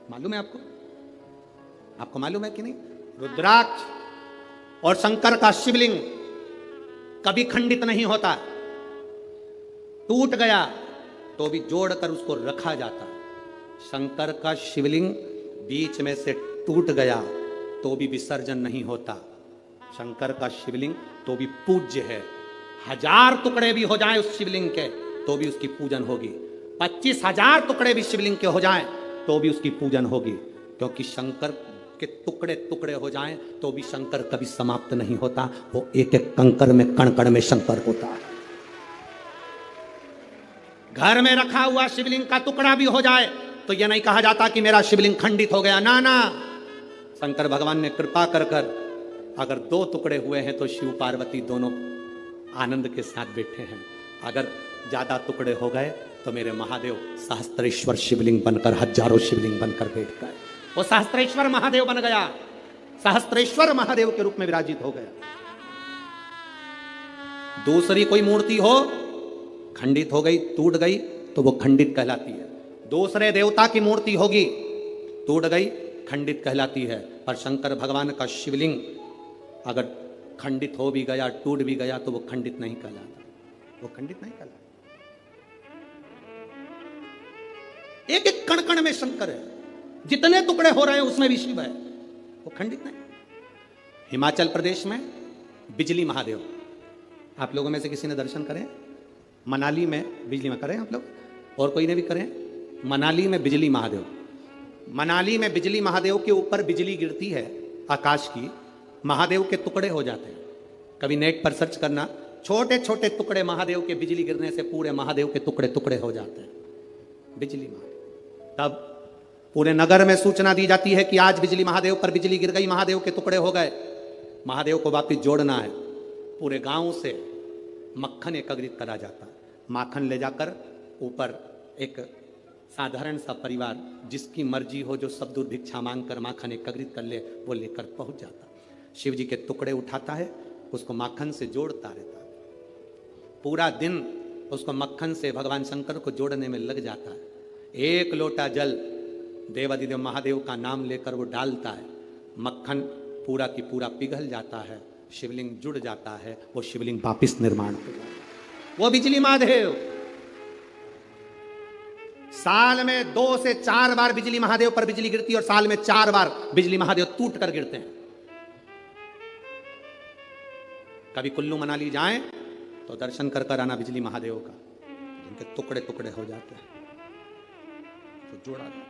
मालूम है आपको? आपको मालूम है कि नहीं? रुद्राक्ष और शंकर का शिवलिंग कभी खंडित नहीं होता। टूट गया तो भी जोड़कर उसको रखा जाता, शंकर का शिवलिंग बीच में से टूट गया तो भी विसर्जन नहीं होता। शंकर का शिवलिंग तो भी पूज्य है। 1000 टुकड़े भी हो जाएं उस शिवलिंग के तो भी उसकी पूजन होगी। 25,000 टुकड़े भी शिवलिंग के हो जाएं तो भी उसकी पूजन होगी, क्योंकि शंकर के टुकड़े टुकड़े हो जाएं तो भी शंकर कभी समाप्त नहीं होता। वो एक एक कंकर में कण कण में शंकर होता है। घर में रखा हुआ शिवलिंग का टुकड़ा भी हो जाए तो यह नहीं कहा जाता कि मेरा शिवलिंग खंडित हो गया। ना ना, शंकर भगवान ने कृपा कर कर अगर 2 टुकड़े हुए हैं तो शिव पार्वती दोनों आनंद के साथ बैठे हैं। अगर ज्यादा टुकड़े हो गए तो मेरे महादेव सहस्त्रेश्वर शिवलिंग बनकर, हजारों शिवलिंग बनकर बैठ गए। वो सहस्त्रेश्वर महादेव बन गया, सहस्त्रेश्वर महादेव के रूप में विराजित हो गया। दूसरी कोई मूर्ति हो खंडित हो गई, टूट गई तो वो खंडित कहलाती है। दूसरे देवता की मूर्ति होगी, टूट गई, खंडित कहलाती है। पर शंकर भगवान का शिवलिंग अगर खंडित हो भी गया, टूट भी गया तो वो खंडित नहीं कहलाता, वो खंडित नहीं कहलाता। एक एक कण कण में शंकर है, जितने टुकड़े हो रहे हैं उसमें भी शिव है, वो खंडित नहीं। हिमाचल प्रदेश में बिजली महादेव, आप लोगों में से किसी ने दर्शन करें? मनाली में बिजली में करें आप लोग, और कोई ने भी करें? मनाली में बिजली महादेव, मनाली में बिजली महादेव के ऊपर बिजली गिरती है आकाश की, महादेव के टुकड़े हो जाते हैं। कभी नेट पर सर्च करना, छोटे छोटे टुकड़े महादेव के बिजली गिरने से पूरे महादेव के टुकड़े टुकड़े हो जाते हैं, बिजली महादेव। तब पूरे नगर में सूचना दी जाती है कि आज बिजली महादेव पर बिजली गिर गई, महादेव के टुकड़े हो गए। महादेव को वापिस जोड़ना है। पूरे गांव से मक्खन एकत्रित करा जाता है। माखन ले जाकर ऊपर एक साधारण सा परिवार जिसकी मर्जी हो, जो सब दूर भिक्षा मांग कर माखन एकत्रित कर ले, वो लेकर पहुंच जाता। शिव जी के टुकड़े उठाता है, उसको माखन से जोड़ता रहता है। पूरा दिन उसको मक्खन से भगवान शंकर को जोड़ने में लग जाता है। 1 लोटा जल देवादिदेव महादेव का नाम लेकर वो डालता है, मक्खन पूरा की पूरा पिघल जाता है, शिवलिंग जुड़ जाता है, वो शिवलिंग वापिस निर्माण हो जाता है। वो बिजली महादेव साल में 2 से 4 बार बिजली महादेव पर बिजली गिरती है, और साल में 4 बार बिजली महादेव टूट कर गिरते हैं। कभी कुल्लू मनाली जाएं तो दर्शन कर कर आना बिजली महादेव का, जिनके टुकड़े टुकड़े हो जाते हैं, तो जोड़ा जाता है,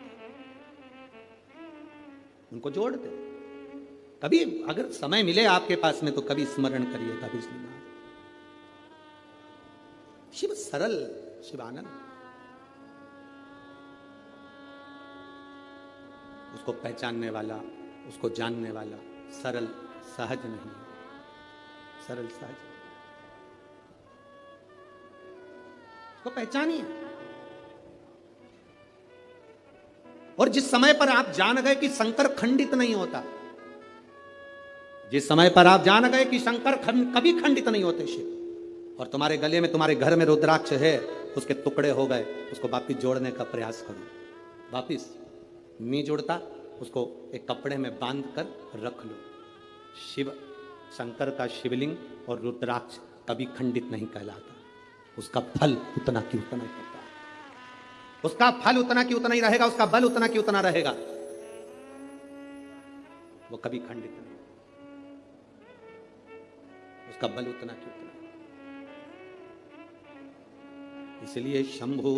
उनको जोड़ते। कभी अगर समय मिले आपके पास में तो कभी स्मरण करिएगा बिजली महादेव। शिव सरल, शिवानंद, उसको पहचानने वाला, उसको जानने वाला सरल सहज नहीं है, सरल सहज, उसको पहचानिए। और जिस समय पर आप जान गए कि शंकर खंडित नहीं होता, जिस समय पर आप जान गए कि शंकर कभी खंडित नहीं होते शिव, और तुम्हारे गले में, तुम्हारे घर में रुद्राक्ष है, उसके टुकड़े हो गए, उसको वापिस जोड़ने का प्रयास करो। वापिस नहीं जोड़ता, उसको एक कपड़े में बांध कर रख लो। शिव शंकर का शिवलिंग और रुद्राक्ष कभी खंडित नहीं कहलाता, उसका फल उतना की उतना ही होता है, उसका फल उतना की उतना ही रहेगा, उसका बल उतना की उतना रहेगा, वो कभी खंडित नहीं, उसका बल उतना की उतना। इसलिए शंभु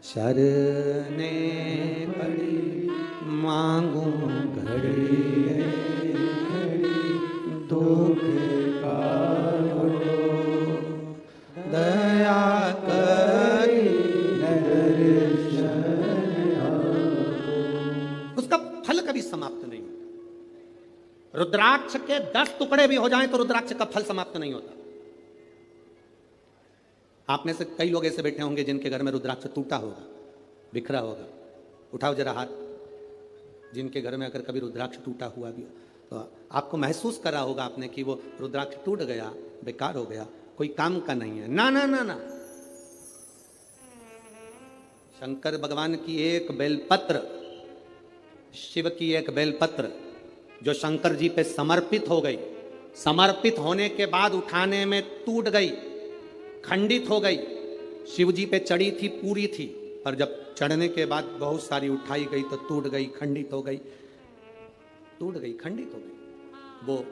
शरणे पड़ी मांगू घड़ी दुख काटो, दया करी दर्शन आपो। उसका फल कभी समाप्त नहीं। रुद्राक्ष के 10 टुकड़े भी हो जाएं तो रुद्राक्ष का फल समाप्त नहीं होता। आप में से कई लोग ऐसे बैठे होंगे जिनके घर में रुद्राक्ष टूटा होगा, बिखरा होगा। उठाओ जरा हाथ, जिनके घर में अगर कभी रुद्राक्ष टूटा हुआ भी तो आपको महसूस करा होगा आपने कि वो रुद्राक्ष टूट गया, बेकार हो गया, कोई काम का नहीं है। ना ना ना ना, शंकर भगवान की एक बेलपत्र, शिव की एक बेलपत्र जो शंकर जी पे समर्पित हो गई, समर्पित होने के बाद उठाने में टूट गई, खंडित हो गई, शिव जी पे चढ़ी थी, पूरी थी, पर जब चढ़ने के बाद बहुत सारी उठाई गई तो टूट गई, खंडित हो गई, टूट गई, खंडित हो गई, वो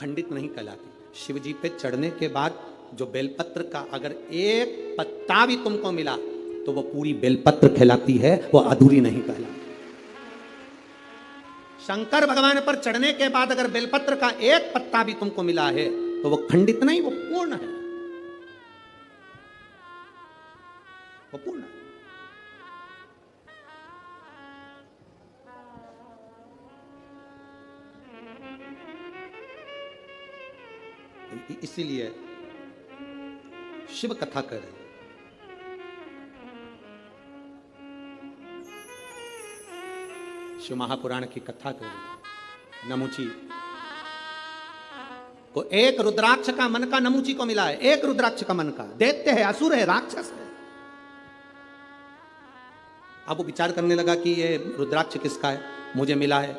खंडित नहीं कहलाती। शिव जी पे चढ़ने के बाद जो बेलपत्र का अगर एक पत्ता भी तुमको मिला तो वो पूरी बेलपत्र कहलाती है, वो अधूरी नहीं कहलाती। शंकर भगवान पर चढ़ने के बाद अगर बेलपत्र का एक पत्ता भी तुमको मिला है तो वो खंडित नहीं, वो पूर्ण है, वो पूर्ण है। इसीलिए शिव कथा कर रहे हैं। शिव महापुराण की कथा कर रहे हैं। नमुची को एक रुद्राक्ष का मन का नमुची को मिला है, एक रुद्राक्ष का मन का। दैत्य है, असुर है, राक्षस है। अब वो विचार करने लगा कि ये रुद्राक्ष किसका है, मुझे मिला है।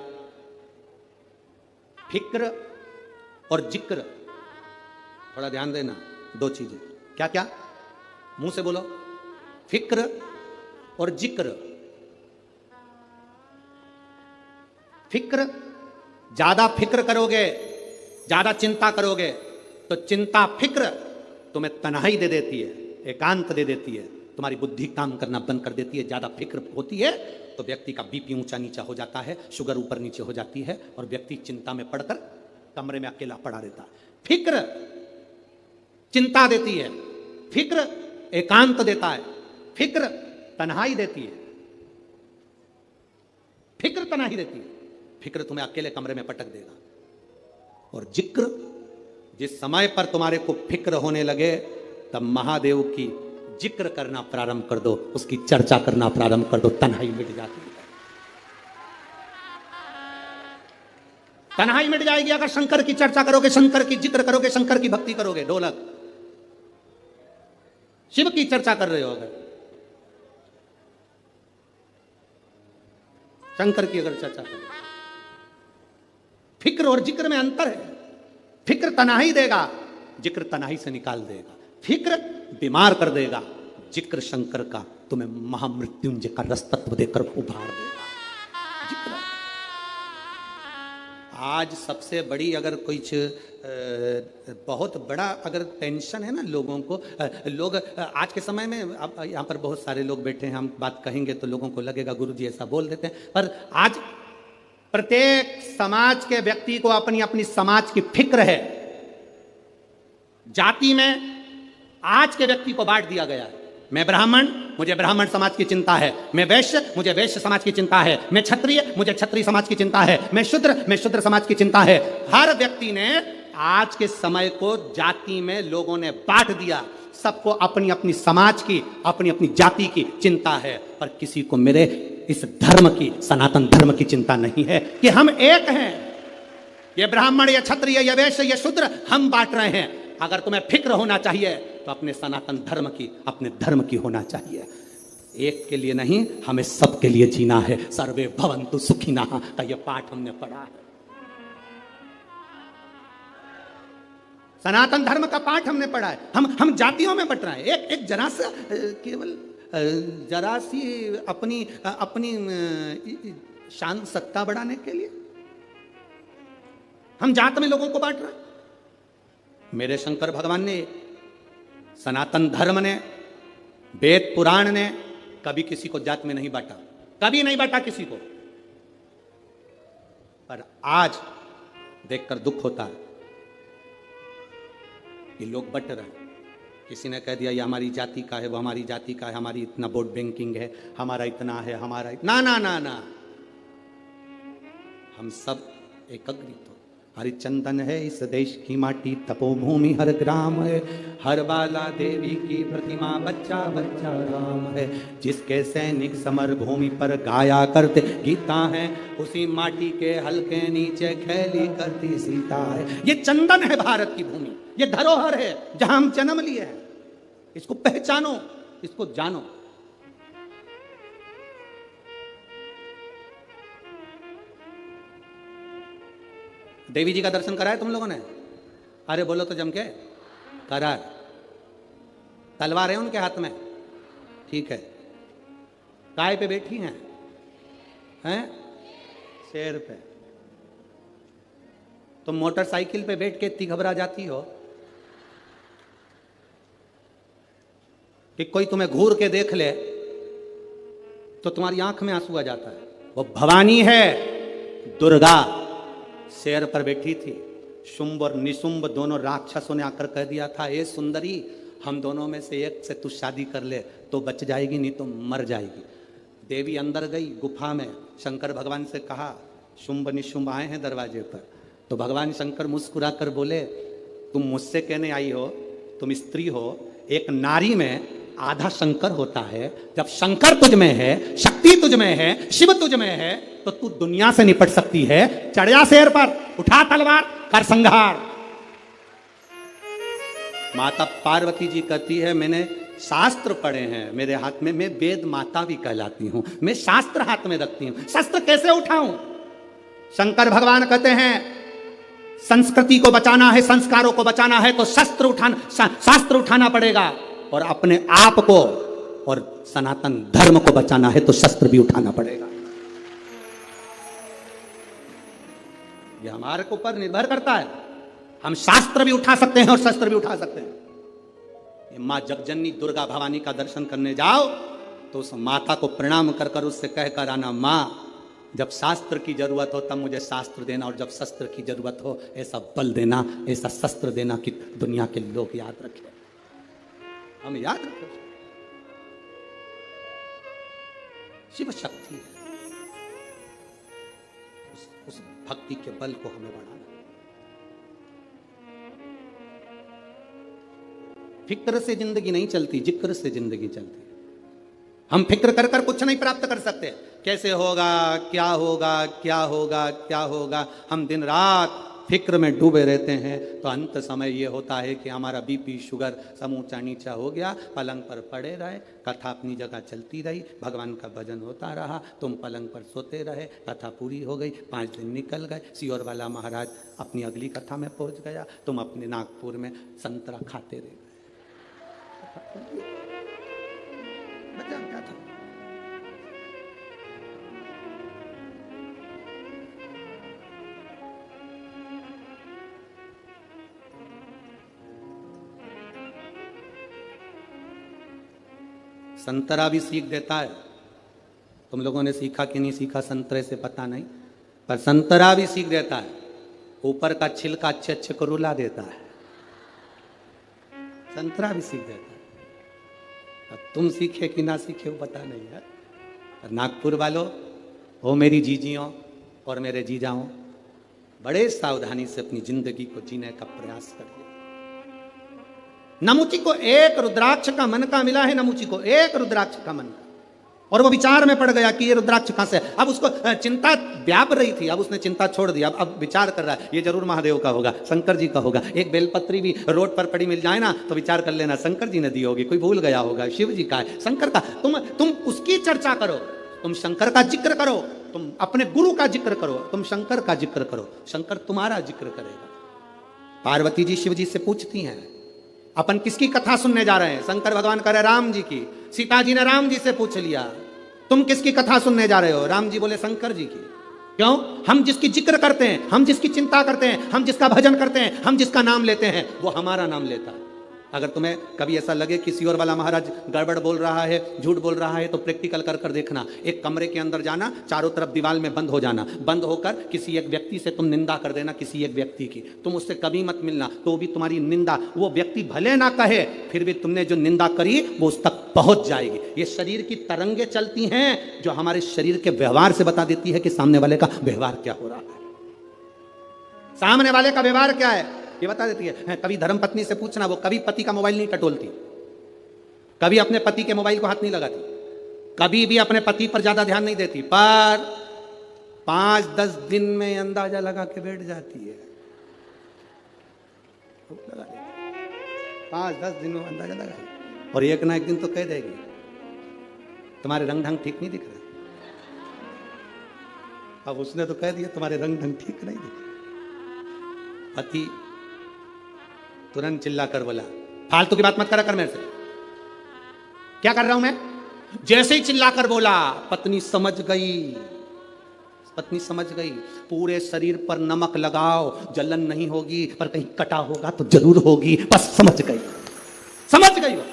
फिक्र और जिक्र, थोड़ा ध्यान देना, दो चीजें। क्या क्या? मुंह से बोलो। फिक्र और जिक्र। फिक्र, ज्यादा फिक्र करोगे, ज्यादा चिंता करोगे तो चिंता फिक्र तुम्हें तन्हाई दे देती है, एकांत दे देती है, तुम्हारी बुद्धि काम करना बंद कर देती है। ज्यादा फिक्र होती है तो व्यक्ति का बीपी ऊंचा नीचा हो जाता है, शुगर ऊपर नीचे हो जाती है और व्यक्ति चिंता में पड़कर कमरे में अकेला पड़ा रहता है। फिक्र चिंता देती है, फिक्र एकांत देता है, फिक्र तन्हाई देती है, फिक्र तन्हाई देती है। फिक्र तुम्हें अकेले कमरे में पटक देगा। और जिक्र, जिस समय पर तुम्हारे को फिक्र होने लगे तब महादेव की जिक्र करना प्रारंभ कर दो, उसकी चर्चा करना प्रारंभ कर दो, तन्हाई मिट जाती है। तन्हाई मिट जाएगी अगर शंकर की चर्चा करोगे, शंकर की जिक्र करोगे, शंकर की भक्ति करोगे। ढोलक, शिव की चर्चा कर रहे हो, अगर शंकर की अगर चर्चा करोगे। फिक्र और जिक्र में अंतर है। फिक्र तन्हाई देगा, जिक्र तन्हाई से निकाल देगा। फिक्र बीमार कर देगा, जिक्र शंकर का तुम्हें महामृत्युंजय का रस तत्व देकर उभार देगा। जिक्र आज सबसे बड़ी अगर कुछ बहुत बड़ा अगर टेंशन है ना लोगों को, लोग आज के समय में, अब यहाँ पर बहुत सारे लोग बैठे हैं, हम बात कहेंगे तो लोगों को लगेगा गुरुजी ऐसा बोल देते हैं, पर आज प्रत्येक समाज के व्यक्ति को अपनी अपनी समाज की फिक्र है। जाति में आज के व्यक्ति को बांट दिया गया है। मैं ब्राह्मण, मुझे ब्राह्मण समाज की चिंता है। मैं वैश्य, मुझे वैश्य समाज की चिंता है। मैं क्षत्रिय, मुझे क्षत्रिय समाज की चिंता है। मैं शूद्र समाज की चिंता है। हर व्यक्ति ने आज के समय को जाति में लोगों ने बांट दिया। सबको अपनी अपनी समाज की, अपनी अपनी जाति की चिंता है, पर किसी को मेरे इस धर्म की, सनातन धर्म की चिंता नहीं है कि हम एक हैं। ये ब्राह्मण, ये क्षत्रिय, ये वैश्य, ये शूद्र, हम बांट रहे हैं। अगर तुम्हें फिक्र होना चाहिए तो अपने सनातन धर्म की, अपने धर्म की होना चाहिए। एक के लिए नहीं, हमें सबके लिए जीना है। सर्वे भवन्तु सुखिनः का यह पाठ हमने पढ़ा है। सनातन धर्म का पाठ हमने पढ़ा है। हम जातियों में बट रहे हैं। एक जरा सा केवल जरा सी अपनी शान सत्ता बढ़ाने के लिए हम जात में लोगों को बांट रहे हैं। मेरे शंकर भगवान ने, सनातन धर्म ने, वेद पुराण ने कभी किसी को जात में नहीं बांटा, कभी नहीं बांटा किसी को। पर आज देखकर दुख होता है कि लोग बट रहे हैं। किसी ने कह दिया ये हमारी जाति का है, वो हमारी जाति का है, हमारी इतना वोट बैंकिंग है, हमारा इतना है, हमारा इतना। ना ना ना, हम सब एकत्रित हो। हरिचंदन है इस देश की माटी, तपोभूमि हर ग्राम है, हर बाला देवी की प्रतिमा, बच्चा बच्चा राम है। जिसके सैनिक समर भूमि पर गाया करते गीता है, उसी माटी के हल्के नीचे खेली करती सीता है। ये चंदन है भारत की भूमि, ये धरोहर है जहां हम जन्म लिए हैं। इसको पहचानो, इसको जानो। देवी जी का दर्शन कराया तुम लोगों ने? अरे बोलो तो जम के। करा। तलवार है उनके हाथ में, ठीक है। काय पे बैठी हैं? हैं? शेर पे। तुम मोटरसाइकिल पे बैठ के इतनी घबरा जाती हो कि कोई तुम्हें घूर के देख ले तो तुम्हारी आंख में आंसू आ जाता है। वो भवानी है, दुर्गा शेर पर बैठी थी। शुंभ और निशुंभ दोनों राक्षसों ने आकर कह दिया था, ए सुंदरी, हम दोनों में से एक से तू शादी कर ले तो बच जाएगी, नहीं तो मर जाएगी। देवी अंदर गई गुफा में, शंकर भगवान से कहा, शुंभ निशुंभ आए हैं दरवाजे पर। तो भगवान शंकर मुस्कुरा कर बोले, तुम मुझसे कहने आई हो, तुम स्त्री हो, एक नारी में आधा शंकर होता है। जब शंकर तुझ में है, शक्ति तुझ में है, शिव तुझ में है, तो तू दुनिया से निपट सकती है। चढ़ जा शेर पर, उठा तलवार, कर संहार। माता पार्वती जी कहती है, मैंने शास्त्र पढ़े हैं मेरे हाथ में, मैं वेद माता भी कहलाती हूं, मैं शास्त्र हाथ में रखती हूं, शस्त्र कैसे उठाऊं? शंकर भगवान कहते हैं, संस्कृति को बचाना है, संस्कारों को बचाना है तो शास्त्र उठाना पड़ेगा, और अपने आप को और सनातन धर्म को बचाना है तो शस्त्र भी उठाना पड़ेगा। यह हमारे ऊपर निर्भर करता है। हम शास्त्र भी उठा सकते हैं और शस्त्र भी उठा सकते हैं। मां जगजननी दुर्गा भवानी का दर्शन करने जाओ तो उस माता को प्रणाम कर कर उससे कहकर आना, मां जब शास्त्र की जरूरत हो तब मुझे शास्त्र देना, और जब शस्त्र की जरूरत हो ऐसा बल देना, ऐसा शस्त्र देना कि दुनिया के लोग याद रखें, हम याद रखें। शिव शक्ति है, उस भक्ति के बल को हमें बढ़ाना। फिक्र से जिंदगी नहीं चलती, जिक्र से जिंदगी चलती है। हम फिक्र कर कर कुछ नहीं प्राप्त कर सकते। कैसे होगा, क्या होगा, क्या होगा, क्या होगा, हम दिन रात फिक्र में डूबे रहते हैं। तो अंत समय ये होता है कि हमारा बीपी शुगर सब ऊंचा नीचा हो गया, पलंग पर पड़े रहे, कथा अपनी जगह चलती रही, भगवान का भजन होता रहा, तुम पलंग पर सोते रहे, कथा पूरी हो गई, 5 दिन निकल गए, सियोर वाला महाराज अपनी अगली कथा में पहुंच गया, तुम अपने नागपुर में संतरा खाते रहे। भजन क्या था? संतरा भी सीख देता है। तुम लोगों ने सीखा कि नहीं सीखा संतरे से पता नहीं, पर संतरा भी सीख देता है। ऊपर का छिलका अच्छे अच्छे को रुला देता है, संतरा भी सीख देता है। अब तुम सीखे कि ना सीखे वो पता नहीं है। नागपुर वालों, हो मेरी जीजियों और मेरे जीजाओं, बड़े सावधानी से अपनी जिंदगी को जीने का प्रयास करिए। नमुची को एक रुद्राक्ष का मन का मिला है, नमुची को एक रुद्राक्ष का मन का, और वो विचार में पड़ गया कि ये रुद्राक्ष कहां से। अब उसको चिंता व्याप रही थी, अब उसने चिंता छोड़ दी। अब विचार कर रहा है ये जरूर महादेव का होगा, शंकर जी का होगा। एक बेलपत्री भी रोड पर पड़ी मिल जाए ना तो विचार कर लेना शंकर जी ने दी होगी, कोई भूल गया होगा, शिव जी का है, शंकर का। तुम उसकी चर्चा करो, तुम शंकर का जिक्र करो, तुम अपने गुरु का जिक्र करो, तुम शंकर का जिक्र करो, शंकर तुम्हारा जिक्र करेगा। पार्वती जी शिव जी से पूछती हैं, अपन किसकी कथा सुनने जा रहे हैं? शंकर भगवान कह रहे राम जी की। सीता जी ने राम जी से पूछ लिया, तुम किसकी कथा सुनने जा रहे हो? राम जी बोले शंकर जी की। क्यों? हम जिसकी जिक्र करते हैं, हम जिसकी चिंता करते हैं, हम जिसका भजन करते हैं, हम जिसका नाम लेते हैं, वो हमारा नाम लेता है। अगर तुम्हें कभी ऐसा लगे कि सियोर वाला महाराज गड़बड़ बोल रहा है, झूठ बोल रहा है, तो प्रैक्टिकल कर कर देखना। एक कमरे के अंदर जाना, चारों तरफ दीवार में बंद हो जाना, बंद होकर किसी एक व्यक्ति से तुम निंदा कर देना, किसी एक व्यक्ति की। तुम उससे कभी मत मिलना, तो भी तुम्हारी निंदा वो व्यक्ति भले ना कहे, फिर भी तुमने जो निंदा करी वो उस तक पहुंच जाएगी। ये शरीर की तरंगे चलती हैं जो हमारे शरीर के व्यवहार से बता देती है कि सामने वाले का व्यवहार क्या हो रहा है। सामने वाले का व्यवहार क्या है ये बता देती है। कभी धर्मपत्नी से पूछना, वो कभी पति का मोबाइल नहीं टटोलती, कभी अपने पति के मोबाइल को हाथ नहीं लगाती, कभी भी अपने पति पर ज्यादा ध्यान नहीं देती, पर 5-10 दिन में अंदाजा लगा के बैठ जाती है। 5-10 दिन में अंदाजा लगा, और एक ना एक दिन तो कह देगी तुम्हारे रंग ढंग ठीक नहीं दिख रहा। अब उसने तो कह दिया तुम्हारे रंग ढंग ठीक नहीं दिख रहा। पति तुरंत चिल्ला कर बोला, फालतू की बात मत करा कर मेरे से। क्या कर रहा हूं मैं? जैसे ही चिल्लाकर बोला, पत्नी समझ गई। पत्नी समझ गई, पूरे शरीर पर नमक लगाओ, जलन नहीं होगी, पर कहीं कटा होगा तो जरूर होगी। बस समझ गई, समझ गई वो।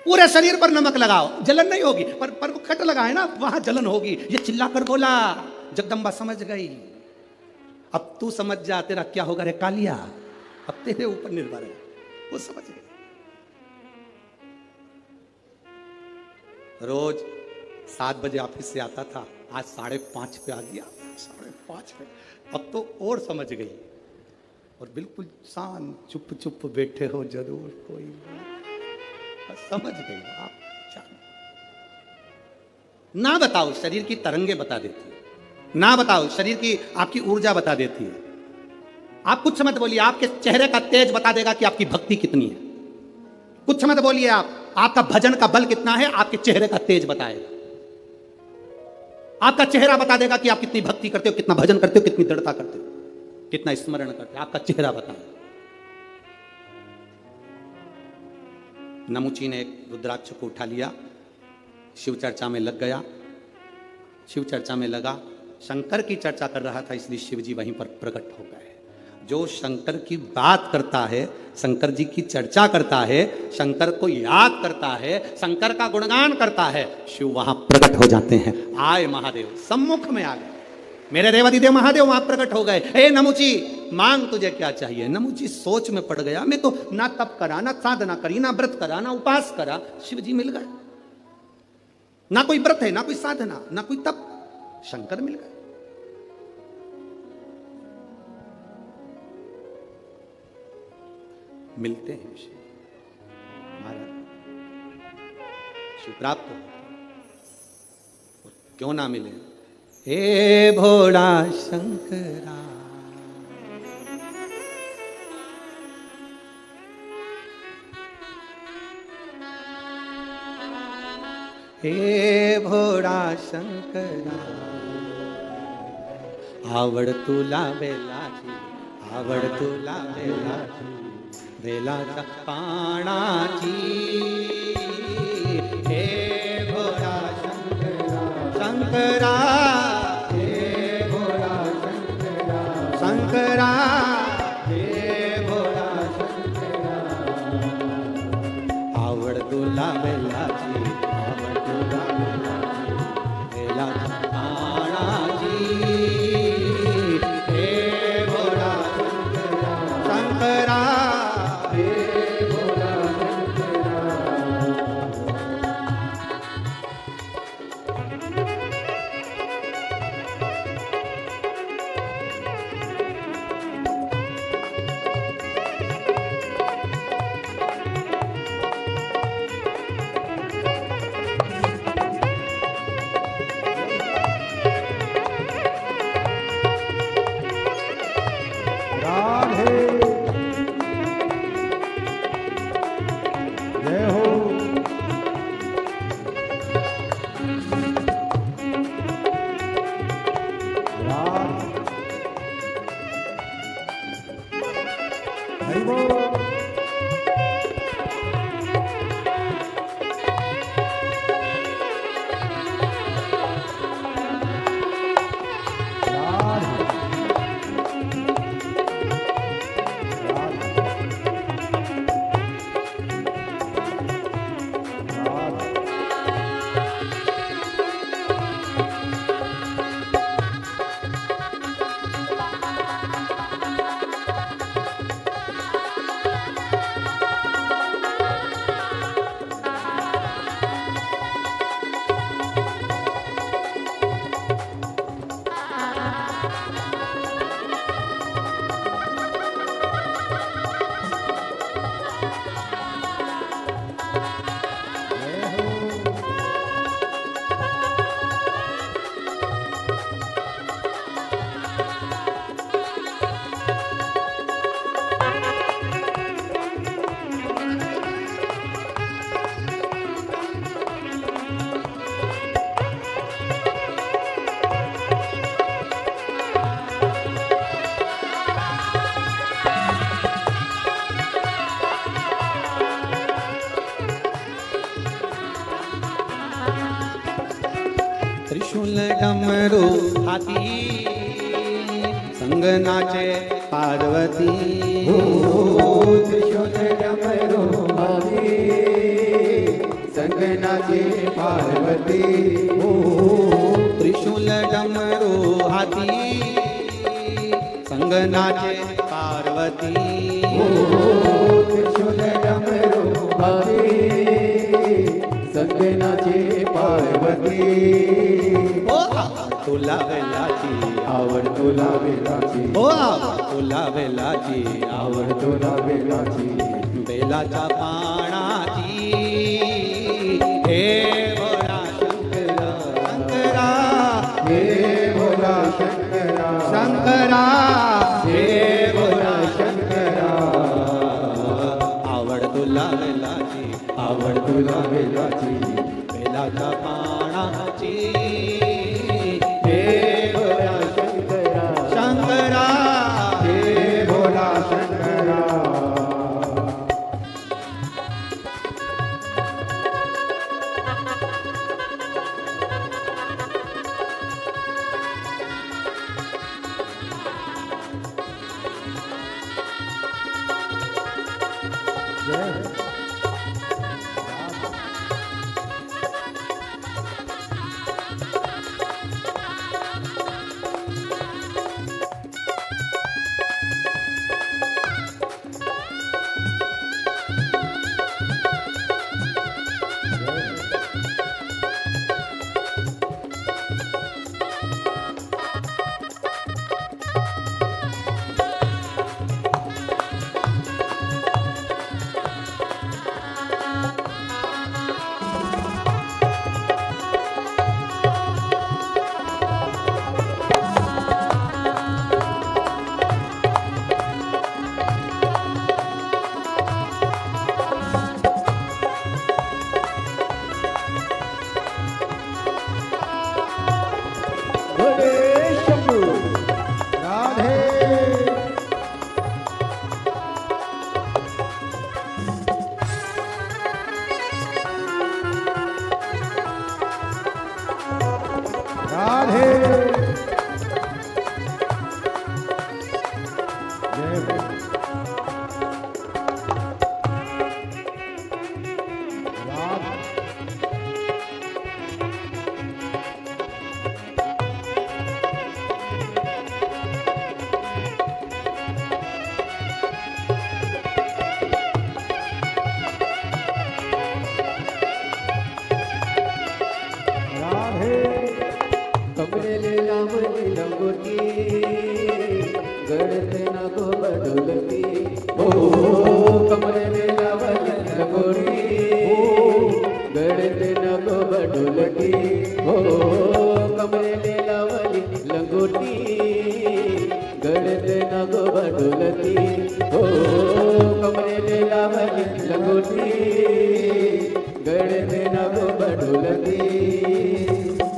पूरे शरीर पर नमक लगाओ, जलन नहीं होगी, पर वो कट लगा है ना, वहां जलन होगी। ये चिल्लाकर बोला, जगदम्बा समझ गई। अब तू समझ जा, तेरा क्या होगा रे कालिया, अब तेरे ऊपर निर्भर है। वो समझ गई। रोज 7 बजे ऑफिस से आता था, आज 5:30 पे आ गया, 5:30 पे। अब तो और समझ गई, और बिल्कुल शांत चुप चुप बैठे हो, जरूर कोई समझ गई आप। ना बताओ, शरीर की तरंगे बता देती है, ना बताओ, शरीर की आपकी ऊर्जा बता देती है। आप कुछ मत बोलिए, आपके चेहरे का तेज बता देगा कि आपकी भक्ति कितनी है। कुछ मत बोलिए, आपका भजन का बल कितना है, आपके चेहरे का तेज बताएगा। आपका चेहरा बता देगा कि आप कितनी भक्ति करते हो, कितना भजन करते हो, कितनी दृढ़ता करते हो, कितना स्मरण करते हो। आपका चेहरा बताएगा। नमुची ने एक रुद्राक्ष को उठा लिया, शिव चर्चा में लग गया। शिव चर्चा में लगा, शंकर की चर्चा कर रहा था, इसलिए शिव जी वहीं पर प्रकट हो गए। जो शंकर की बात करता है, शंकर जी की चर्चा करता है, शंकर को याद करता है, शंकर का गुणगान करता है, शिव वहां प्रकट हो जाते हैं। आए महादेव, सम्मुख में आ गए। मेरे देवादिदेव महादेव वहां प्रकट हो गए। ए नमुची, मांग तुझे क्या चाहिए। नमुची सोच में पड़ गया, मैं तो ना तप करा, ना साधना करी, ना व्रत करा, ना उपास करा, शिव जी मिल गए। ना कोई व्रत है, ना कोई साधना, ना कोई तप, शंकर मिल गए। मिलते हैं शिव, महाराज शिव प्राप्त हो, और क्यों ना मिले। हे भोला शंकरा, हे भोला शंकरा, आवड तुला वेलाची, आवड तुला वेलाची, वेलाच्या पाणाची। हे भोळा शंकरा, शंकरा, हे भोळा शंकरा, शंकरा, हे भोळा शंकरा, आवड तुला वेलाची, आवड तुला वेलाची, वेलाच्या पाणाची। हे भोळा शंकरा, शंकरा, डमरू हाथी संग नाचे पार्वती त्रिशूल डमरू हाथी संग नाचे पार्वती त्रिशूल डमरू हाथी संग नाचे पार्वती त्रिशूल डमरू हाथी संग नाचे पार्वती ओ तुला वेलाची आवड तुला बेलाची ओ तुला वेलाची आवड तुला बेलाची बेलाच्या पानाची हे भोळा शंकरा शंकरा हे भोला शंकरा शंकरा हे भोला शंकरा आवड तुला वेलाची आवड तुला बेलाची बेलाच्या पानाची हे भोला शंकरा शंकरा हे भोला शंकरा राधे राधे जय राधे कमरेले लावली लंगोटी गळते नको बडोलती हो कमरेले लावली लंगोटी गळते नको बडोलती हो कमरेले लावली लंगोटी गळते नको बडोलती हो कमरेले लावली लंगोटी गळते नको बडोलती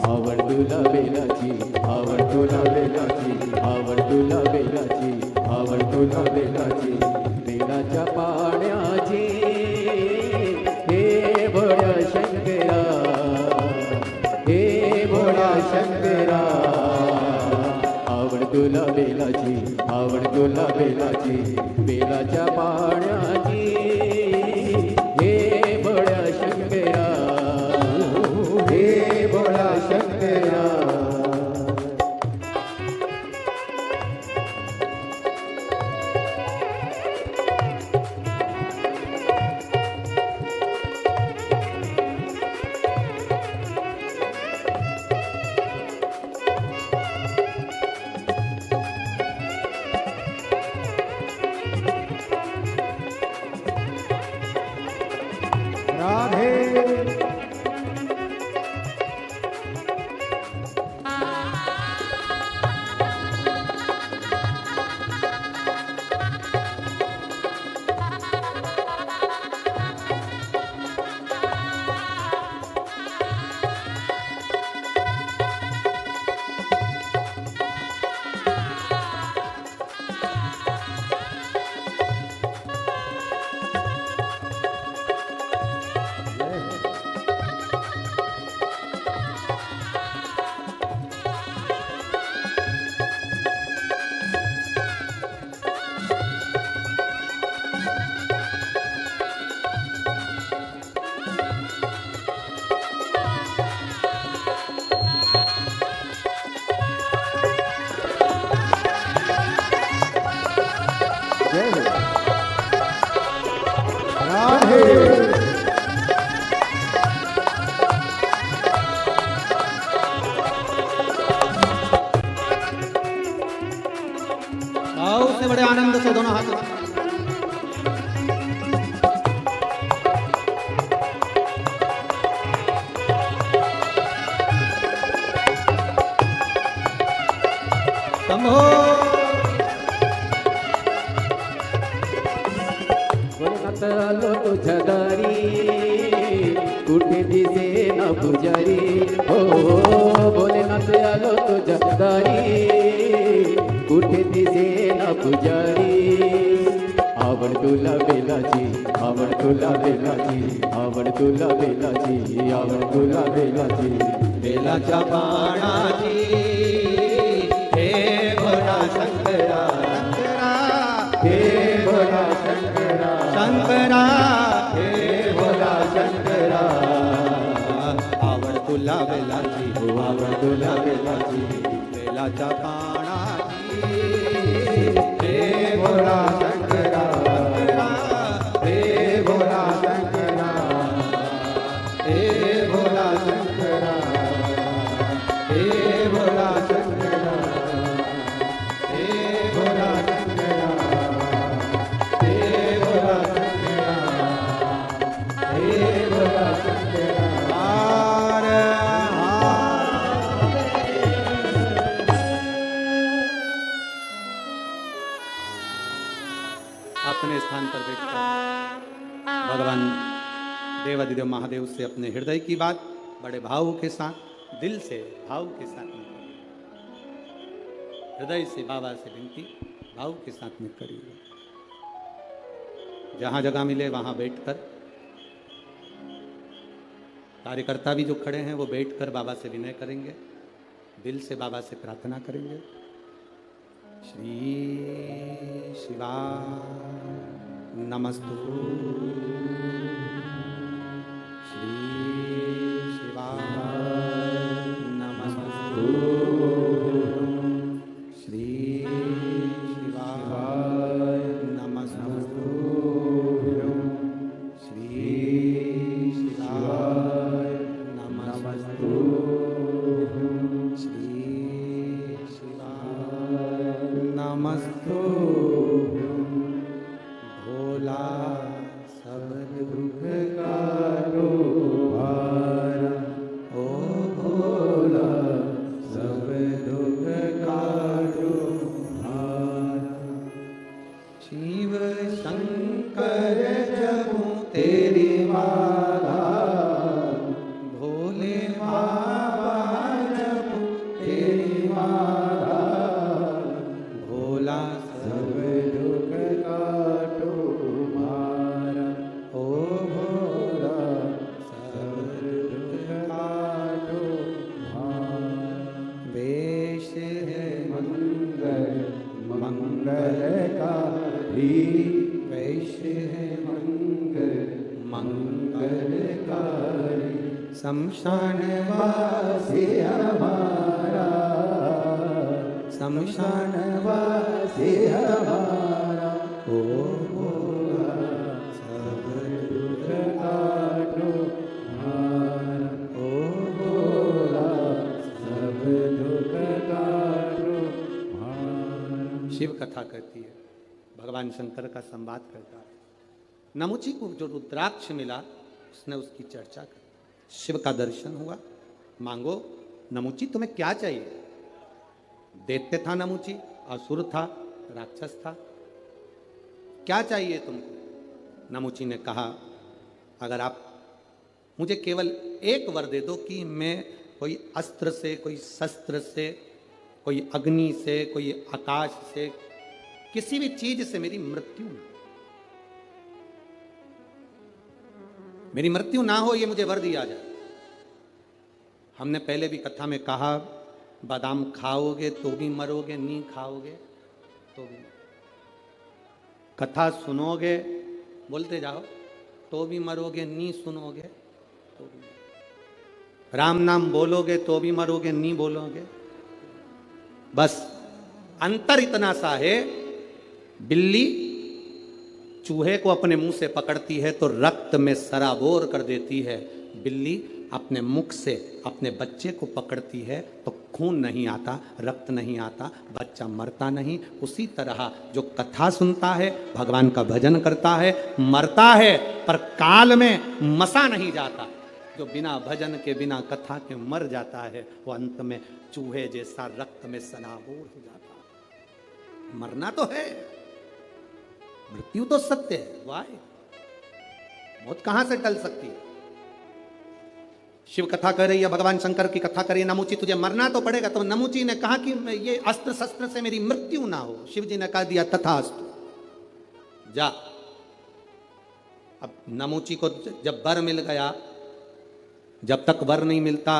आवड तुला बेलाची आवड तुला बेलाची आवड तुला बेलाची आवड तुला बेलाची बेलाच्या पाण्याची हे भोळा शंकरा हे भोळा शंकरा आवड तुला बेलाची आवड तुला बेलाची बेलाच्या पाण्याची हे भोळा शंकरा हे भोळा शंकरा से बड़े आनंद से दोनों हाथ शंभो। भोलेनाथ आलो तुझ्या दारी, कुठे दिसे ना पुजारी, हो भोलेनाथ आलो तुझ्या दारी, कुठे दिसे ना पुजारी। आवड तुला बेलाची, आवड तुला बेलाची, आवड तुला बेलाची, आवड तुला बेलाची, बेलाच्या बाणाची हे भोला शंकरा, हे भोला शंकरा, शंकरा हे भोला शंकरा। आवड तुला बेलाची, हो आवड तुला बेलाची, बेलाच्या बाणाची हे भोला शंकरा, हे भोला शंकरा, हे भोला शंकरा, हे भोला शंकरा, हे भोला शंकरा, हे भोला शंकरा, हे भोला शंकरा। हार अपने स्थान पर बैठकर भगवान देवाधिदेव महादेव से अपने हृदय की बात बड़े भाव के साथ, दिल से भाव के साथ में करिए। हृदय से बाबा से विनती भाव के साथ में करिए। जहां जगह मिले वहां बैठकर, कार्यकर्ता भी जो खड़े हैं वो बैठकर बाबा से विनय करेंगे, दिल से बाबा से प्रार्थना करेंगे। श्री शिवा नमस्तु, श्री शिवा नमस्तु, श्री शिवा नमस्तु, श्री शिवा नमस्तु, श्री शिवा नमस्तु। भोला सब दुख काटो भार, ओ भोला सब दुख काटो भार। शिव शंकर जपूं तेरी माला, भोले बाबा जपूं तेरी माला, भोला सब दुख काटो मारा, ओ भोला सब दुख काटो मारा। वेश है मंगल मंगलकारी, वेश है मंगल मंगलकारी, शमशान वासी हमारा, शमशान वासी हमारा, ओ भोला सब दुख काटो मारा, ओ भोला सब दुख काटो मारा। शिव कथा कहती है, भगवान शंकर का संवाद करता है। नमुची को जो रुद्राक्ष मिला उसने उसकी चर्चा की, शिव का दर्शन हुआ। मांगो नमुची तुम्हें क्या चाहिए? दैत्य था नमुची, असुर था, राक्षस था, क्या चाहिए तुमको? नमुची ने कहा अगर आप मुझे केवल एक वर दे दो कि मैं कोई अस्त्र से, कोई शस्त्र से, कोई अग्नि से, कोई आकाश से, किसी भी चीज से मेरी मृत्यु ना, मेरी मृत्यु ना हो, ये मुझे वर दिया जाए। हमने पहले भी कथा में कहा बादाम खाओगे तो भी मरोगे, नहीं खाओगे तो भी। कथा सुनोगे, बोलते जाओ, तो भी मरोगे, नहीं सुनोगे तो भी। राम नाम बोलोगे तो भी मरोगे, नहीं बोलोगे। बस अंतर इतना सा है, बिल्ली चूहे को अपने मुंह से पकड़ती है तो रक्त में सराबोर कर देती है, बिल्ली अपने मुख से अपने बच्चे को पकड़ती है तो खून नहीं आता, रक्त नहीं आता, बच्चा मरता नहीं। उसी तरह जो कथा सुनता है, भगवान का भजन करता है, मरता है पर काल में मसा नहीं जाता। जो बिना भजन के बिना कथा के मर जाता है वो अंत में चूहे जैसा रक्त में सनाबोर हो जाता है। मरना तो है, मृत्यु तो सत्य है, वाह मौत कहां से टल सकती है। शिव कथा कर रही है, भगवान शंकर की कथा कर रही है, नमुची तुझे मरना तो पड़ेगा। तो नमुची ने कहा कि ये अस्त्र शस्त्र से मेरी मृत्यु ना हो। शिव जी ने कह दिया तथास्तु, जा। अब नमुची को जब वर मिल गया, जब तक वर नहीं मिलता,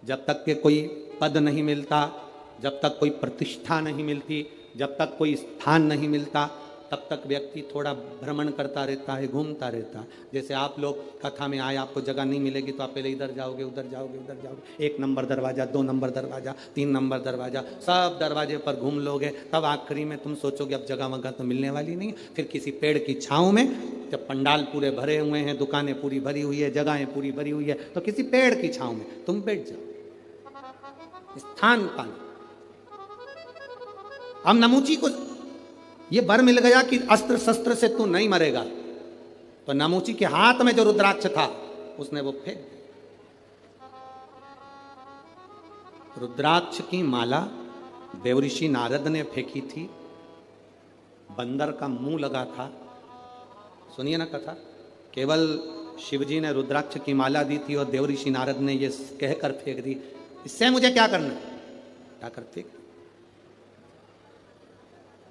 जब तक के कोई पद नहीं मिलता, जब तक कोई प्रतिष्ठा नहीं मिलती, जब तक कोई स्थान नहीं मिलता, तब तक व्यक्ति थोड़ा भ्रमण करता रहता है, घूमता रहता है। जैसे आप लोग कथा में आए, आपको जगह नहीं मिलेगी तो आप पहले इधर जाओगे, उधर जाओगे, उधर जाओगे, 1 नंबर दरवाजा, 2 नंबर दरवाजा, 3 नंबर दरवाजा, सब दरवाजे पर घूम लोगे। तब आखिरी में तुम सोचोगे अब जगह वगह तो मिलने वाली नहीं। फिर किसी पेड़ की छाँव में, जब पंडाल पूरे भरे हुए हैं, दुकानें पूरी भरी हुई है, जगहें पूरी भरी हुई है, तो किसी पेड़ की छाँव में तुम बैठ जाओ, स्थान पाना। हम नमुची को ये वर मिल गया कि अस्त्र शस्त्र से तू नहीं मरेगा, तो नमुची के हाथ में जो रुद्राक्ष था उसने वो फेंक दिया। रुद्राक्ष की माला देवऋषि नारद ने फेंकी थी, बंदर का मुंह लगा था। सुनिए ना कथा, केवल शिवजी ने रुद्राक्ष की माला दी थी और देवऋषि नारद ने ये कहकर फेंक दी, इससे मुझे क्या करना, क्या कर फेंक,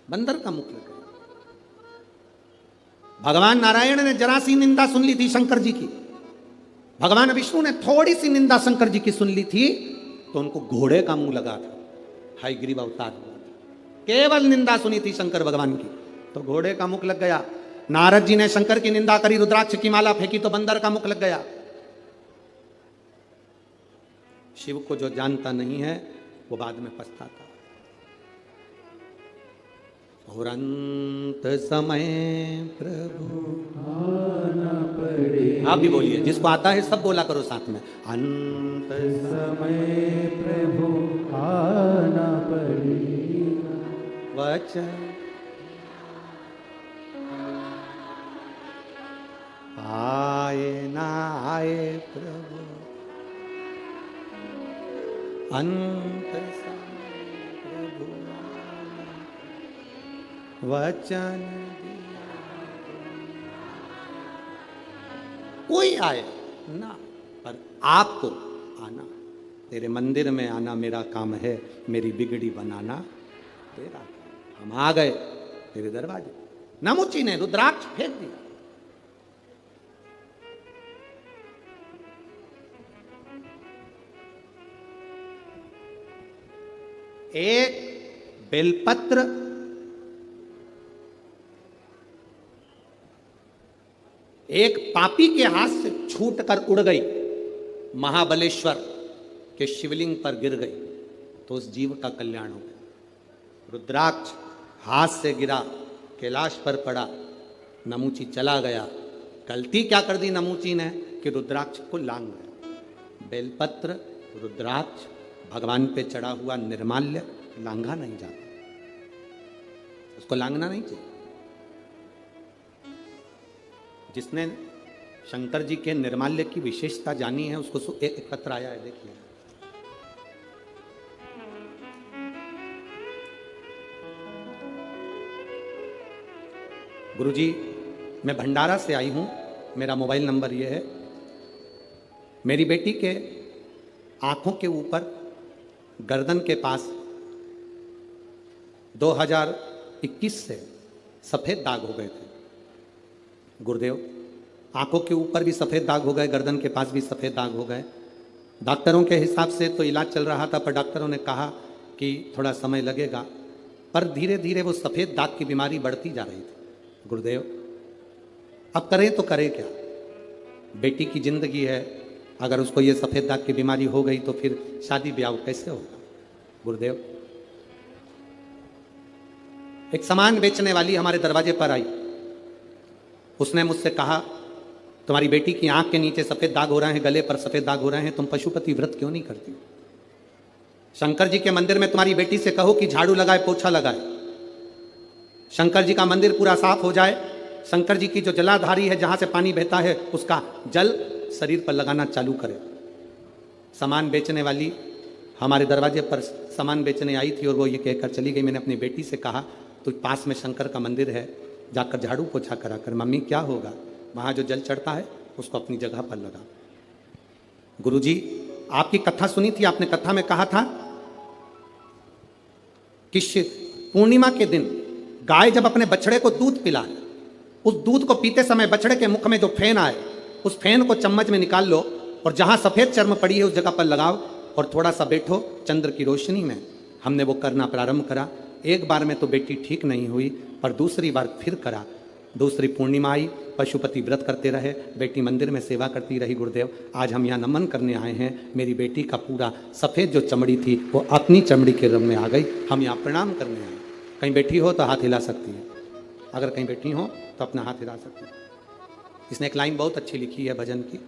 बंदर का मुख लग गया। भगवान नारायण ने जरा सी निंदा सुन ली थी शंकर जी की, भगवान विष्णु ने थोड़ी सी निंदा शंकर जी की सुन ली थी तो उनको घोड़े का मुंह लगा था, हयग्रीव अवतार हुआ था। केवल निंदा सुनी थी शंकर भगवान की तो घोड़े का मुख लग गया। नारद जी ने शंकर की निंदा करी, रुद्राक्ष की माला फेंकी तो बंदर का मुख लग गया। शिव को जो जानता नहीं है वो बाद में पछताता। और अंत समय प्रभु आना पड़े, आप भी बोलिए, जिसको आता है सब बोला करो साथ में, अंत समय प्रभु आना पड़ेगा। वचन आए ना आए प्रभु, अंत समय प्रभु वचन दिया। कोई आए ना, पर आपको आना, तेरे मंदिर में आना मेरा काम है, मेरी बिगड़ी बनाना तेरा काम। हम आ गए तेरे दरवाजे। नमुची ने रुद्राक्ष फेंक दिया। एक बेलपत्र एक पापी के हाथ से छूटकर उड़ गई, महाबलेश्वर के शिवलिंग पर गिर गई तो उस जीव का कल्याण हो गया। रुद्राक्ष हाथ से गिरा, कैलाश पर पड़ा, नमुची चला गया। गलती क्या कर दी नमुची ने कि रुद्राक्ष को लांग गया। बेलपत्र, रुद्राक्ष भगवान पे चढ़ा हुआ निर्माल्य लांघा नहीं जाता, उसको लांघना नहीं चाहिए। जिसने शंकर जी के निर्माल्य की विशेषता जानी है उसको एक पत्र आया है, देखिए। गुरुजी, मैं भंडारा से आई हूं, मेरा मोबाइल नंबर ये है। मेरी बेटी के आंखों के ऊपर गर्दन के पास 2021 से सफेद दाग हो गए थे। गुरुदेव, आंखों के ऊपर भी सफ़ेद दाग हो गए, गर्दन के पास भी सफ़ेद दाग हो गए। डॉक्टरों के हिसाब से तो इलाज चल रहा था, पर डॉक्टरों ने कहा कि थोड़ा समय लगेगा, पर धीरे धीरे वो सफ़ेद दाग की बीमारी बढ़ती जा रही थी। गुरुदेव, अब करें तो करें क्या? बेटी की ज़िंदगी है, अगर उसको ये सफ़ेद दाग की बीमारी हो गई तो फिर शादी ब्याह कैसे होगा? गुरुदेव, एक सामान बेचने वाली हमारे दरवाजे पर आई। उसने मुझसे कहा तुम्हारी बेटी की आंख के नीचे सफेद दाग हो रहे हैं, गले पर सफेद दाग हो रहे हैं, तुम पशुपति व्रत क्यों नहीं करती? शंकर जी के मंदिर में तुम्हारी बेटी से कहो कि झाड़ू लगाए, पोछा लगाए। शंकर जी का मंदिर पूरा साफ हो जाए, शंकर जी की जो जलाधारी है जहां से पानी बहता है उसका जल शरीर पर लगाना चालू करे। सामान बेचने वाली हमारे दरवाजे पर सामान बेचने आई थी और वो ये कहकर चली गई, मैंने अपनी बेटी से कहा तो पास में शंकर का मंदिर है, जाकर झाड़ू पोछा करा कर। मम्मी क्या होगा, वहां जो जल चढ़ता है उसको अपनी जगह पर लगा। गुरुजी आपकी कथा सुनी थी, आपने कथा में कहा था कि पूर्णिमा के दिन गाय जब अपने बछड़े को दूध पिलाए, उस दूध को पीते समय बछड़े के मुख में जो फेन आए उस फेन को चम्मच में निकाल लो और जहां सफेद चर्म पड़ी है उस जगह पर लगाओ और थोड़ा सा बैठो चंद्र की रोशनी में। हमने वो करना प्रारंभ करा। एक बार में तो बेटी ठीक नहीं हुई, पर दूसरी बार फिर करा। दूसरी पूर्णिमा आई, पशुपति व्रत करते रहे, बेटी मंदिर में सेवा करती रही। गुरुदेव आज हम यहाँ नमन करने आए हैं, मेरी बेटी का पूरा सफ़ेद जो चमड़ी थी वो अपनी चमड़ी के रंग में आ गई। हम यहाँ प्रणाम करने आए। कहीं बैठी हो तो हाथ हिला सकती है, अगर कहीं बैठी हो तो अपना हाथ हिला सकती है। इसने एक लाइन बहुत अच्छी लिखी है भजन की,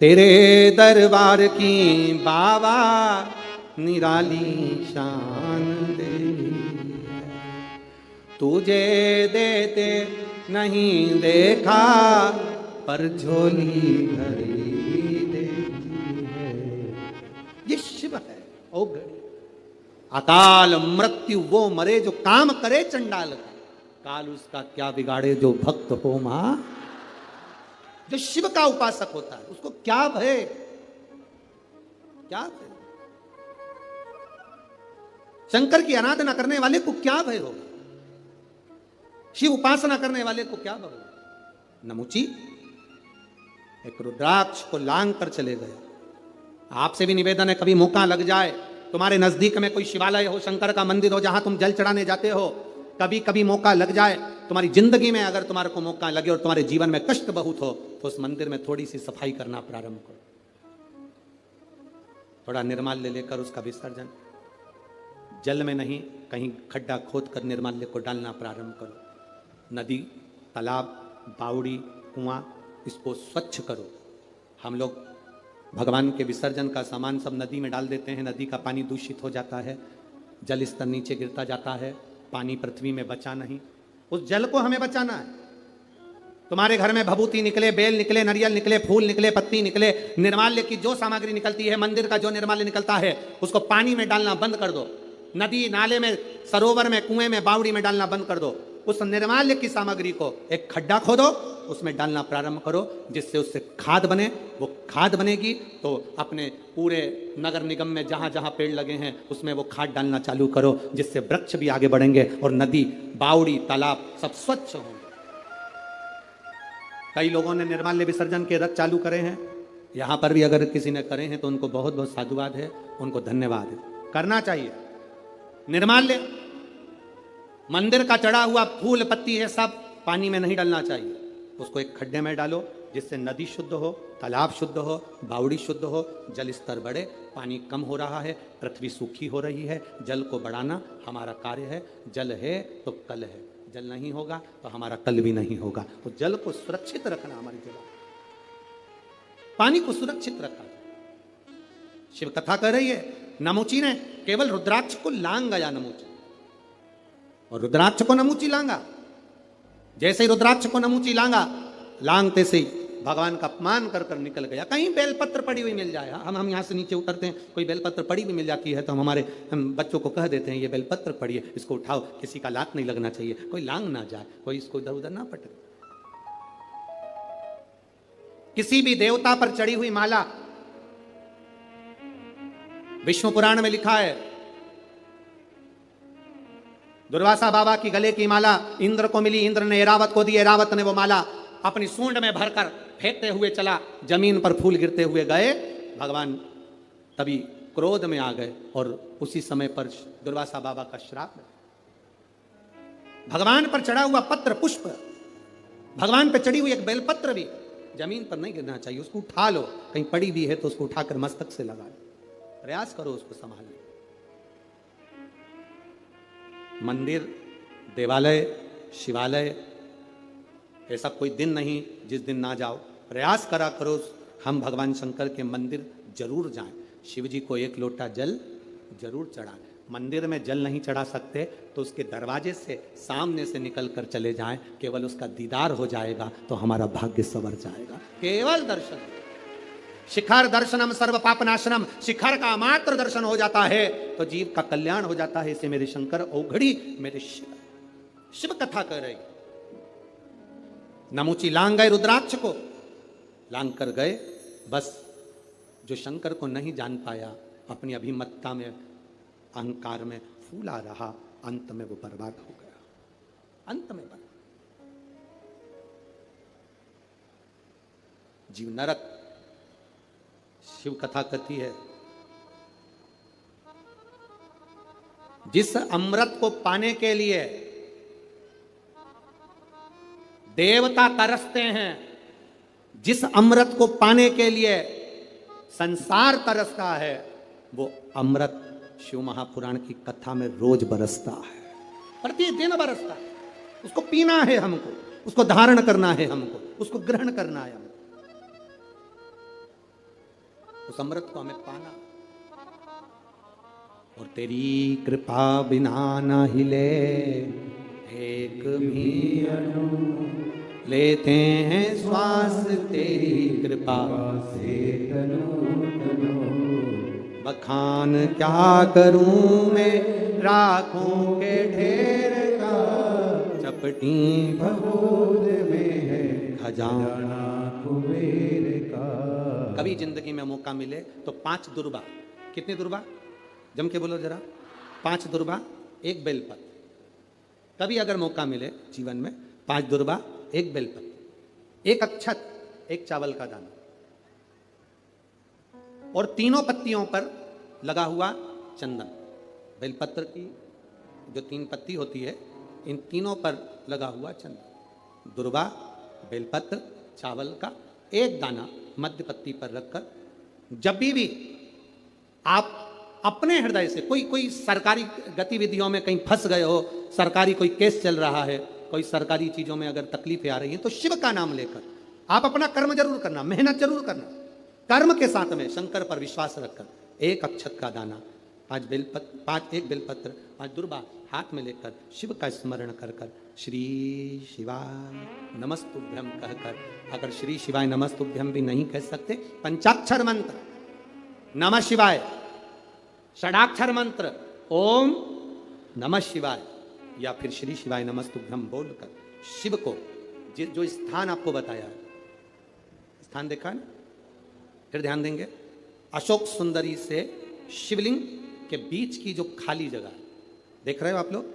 तेरे दरबार की बाबा निराली शान दे, तुझे देते नहीं देखा पर झोली भरी देखी है। ये शिव है ओ गणी। अकाल मृत्यु वो मरे जो काम करे चंडाल का, काल उसका क्या बिगाड़े जो भक्त हो मां। जो शिव का उपासक होता है उसको क्या भय, क्या भय? शंकर की आराधना करने वाले को क्या भय होगा? शिव उपासना करने वाले को क्या भय होगा? नमुची एक रुद्राक्ष को लांग कर चले गए। आपसे भी निवेदन है, कभी मौका लग जाए, तुम्हारे नजदीक में कोई शिवालय हो, शंकर का मंदिर हो जहां तुम जल चढ़ाने जाते हो, कभी कभी मौका लग जाए, तुम्हारी जिंदगी में अगर तुम्हारे को मौका लगे और तुम्हारे जीवन में कष्ट बहुत हो तो उस मंदिर में थोड़ी सी सफाई करना प्रारंभ करो। थोड़ा निर्माल्य लेकर उसका विसर्जन, जल में नहीं कहीं खड्डा खोद कर निर्माल्य को डालना प्रारंभ करो। नदी, तालाब, बावड़ी, कुआं, इसको स्वच्छ करो। हम लोग भगवान के विसर्जन का सामान सब नदी में डाल देते हैं, नदी का पानी दूषित हो जाता है, जल स्तर नीचे गिरता जाता है, पानी पृथ्वी में बचा नहीं। उस जल को हमें बचाना है। तुम्हारे घर में भभूति निकले, बेल निकले, नरियल निकले, फूल निकले, पत्ती निकले, निर्माल्य की जो सामग्री निकलती है, मंदिर का जो निर्माल्य निकलता है, उसको पानी में डालना बंद कर दो। नदी नाले में, सरोवर में, कुएं में, बावड़ी में डालना बंद कर दो। उस निर्माल्य की सामग्री को एक खड्डा खोदो, उसमें डालना प्रारंभ करो, जिससे उससे खाद बने। वो खाद बनेगी तो अपने पूरे नगर निगम में जहां जहां पेड़ लगे हैं उसमें वो खाद डालना चालू करो, जिससे वृक्ष भी आगे बढ़ेंगे और नदी, बावड़ी, तालाब सब स्वच्छ होंगे। कई लोगों ने निर्माल्य विसर्जन के रथ चालू करे हैं, यहां पर भी अगर किसी ने करे हैं तो उनको बहुत बहुत साधुवाद है, उनको धन्यवाद है। करना चाहिए। निर्माल्य, मंदिर का चढ़ा हुआ फूल पत्ती है, सब पानी में नहीं डालना चाहिए, उसको एक खड्डे में डालो, जिससे नदी शुद्ध हो, तालाब शुद्ध हो, बावड़ी शुद्ध हो, जल स्तर बढ़े। पानी कम हो रहा है, पृथ्वी सूखी हो रही है, जल को बढ़ाना हमारा कार्य है। जल है तो कल है, जल नहीं होगा तो हमारा कल भी नहीं होगा। तो जल को सुरक्षित रखना हमारी जगह, पानी को सुरक्षित रखा। शिव कथा कह रही है, नमुची ने केवल रुद्राक्ष को लांग गया, नमुची, और रुद्राक्ष को नमुची लांगा। जैसे ही रुद्राक्ष को नमुची लांगा, लांगते से ही भगवान का अपमान कर कर निकल गया। कहीं बेलपत्र पड़ी हुई मिल जाए, हम यहाँ से नीचे उतरते हैं, कोई बेलपत्र पड़ी हुई मिल जाती है तो हम बच्चों को कह देते हैं ये बेलपत्र पड़ी है, इसको उठाओ, किसी का लात नहीं लगना चाहिए, कोई लांग ना जाए, कोई इसको इधर उधर ना पटके। किसी भी देवता पर चढ़ी हुई माला, विष्णु पुराण में लिखा है, दुर्वासा बाबा की गले की माला इंद्र को मिली, इंद्र ने एरावत को दी, एरावत ने वो माला अपनी सूंड में भरकर फेंकते हुए चला, जमीन पर फूल गिरते हुए गए। भगवान तभी क्रोध में आ गए और उसी समय पर दुर्वासा बाबा का श्राप। भगवान पर चढ़ा हुआ पत्र पुष्प, भगवान पर चढ़ी हुई एक बेलपत्र भी जमीन पर नहीं गिरना चाहिए, उसको उठा लो, कहीं पड़ी भी है तो उसको उठाकर मस्तक से लगा लो, प्रयास करो उसको संभालने। मंदिर, देवालय, शिवालय, ऐसा कोई दिन नहीं जिस दिन ना जाओ, प्रयास करा करो, हम भगवान शंकर के मंदिर जरूर जाएं, शिव जी को एक लोटा जल जरूर चढ़ाएं। मंदिर में जल नहीं चढ़ा सकते तो उसके दरवाजे से सामने से निकल कर चले जाएं, केवल उसका दीदार हो जाएगा तो हमारा भाग्य संवर जाएगा। केवल दर्शन, शिखर दर्शनम सर्व पापनाशनम, शिखर का मात्र दर्शन हो जाता है तो जीव का कल्याण हो जाता है। इसे मेरे शंकर औघड़ी मेरे शिव कथा कर रही। नमुची लांग गए रुद्राक्ष को, लांग कर गए, बस जो शंकर को नहीं जान पाया अपनी अभिमत्ता में अहंकार में फूला रहा, अंत में वो बर्बाद हो गया, अंत में बर्बाद। जीव नरक, शिव कथा कहती है जिस अमृत को पाने के लिए देवता तरसते हैं, जिस अमृत को पाने के लिए संसार तरसता है, वो अमृत शिव महापुराण की कथा में रोज बरसता है, प्रतिदिन बरसता है। उसको पीना है हमको, उसको धारण करना है हमको, उसको ग्रहण करना है हमको, उस अमृत को हमें पाना। और तेरी कृपा बिना न हिले एक भी अणु, लेते हैं श्वास तेरी कृपा से तनु तनु। बखान क्या करूं मैं राखों के ढेर का, चपटी भगोद में है खजाना कुबेर का। कभी जिंदगी में मौका मिले तो 5 दुर्बा, कितनी दुर्बा जम के बोलो जरा, 5 दुर्बा 1 बेलपत्र। कभी अगर मौका मिले जीवन में 5 दुर्बा 1 बेलपत्र, 1 अक्षत, 1 चावल का दाना, और तीनों पत्तियों पर लगा हुआ चंदन। बेलपत्र की जो 3 पत्ती होती है, इन तीनों पर लगा हुआ चंदन, दुर्बा, बेलपत्र, चावल का 1 दाना मध्य पत्ती पर रखकर, जब भी आप अपने हृदय से कोई सरकारी गतिविधियों में कहीं फंस गए हो, सरकारी कोई केस चल रहा है, कोई सरकारी चीजों में अगर तकलीफें आ रही हैं, तो शिव का नाम लेकर आप अपना कर्म जरूर करना, मेहनत जरूर करना, कर्म के साथ में शंकर पर विश्वास रखकर 1 अक्षत का दाना, 1 बेलपत्र, 5 दुर्बा हाथ में लेकर शिव का स्मरण कर कर श्री शिवाय नमस्तुभ्यम कहकर, अगर श्री शिवाय नमस्तुभ्यम भी नहीं कह सकते, पंचाक्षर मंत्र नमः शिवाय, षडाक्षर मंत्र ओम नमः शिवाय, या फिर श्री शिवाय नमस्तुभ्यम बोलकर शिव को जो स्थान आपको बताया है, स्थान देखा है ना, फिर ध्यान देंगे। अशोक सुंदरी से शिवलिंग के बीच की जो खाली जगह है, देख रहे हो आप लोग,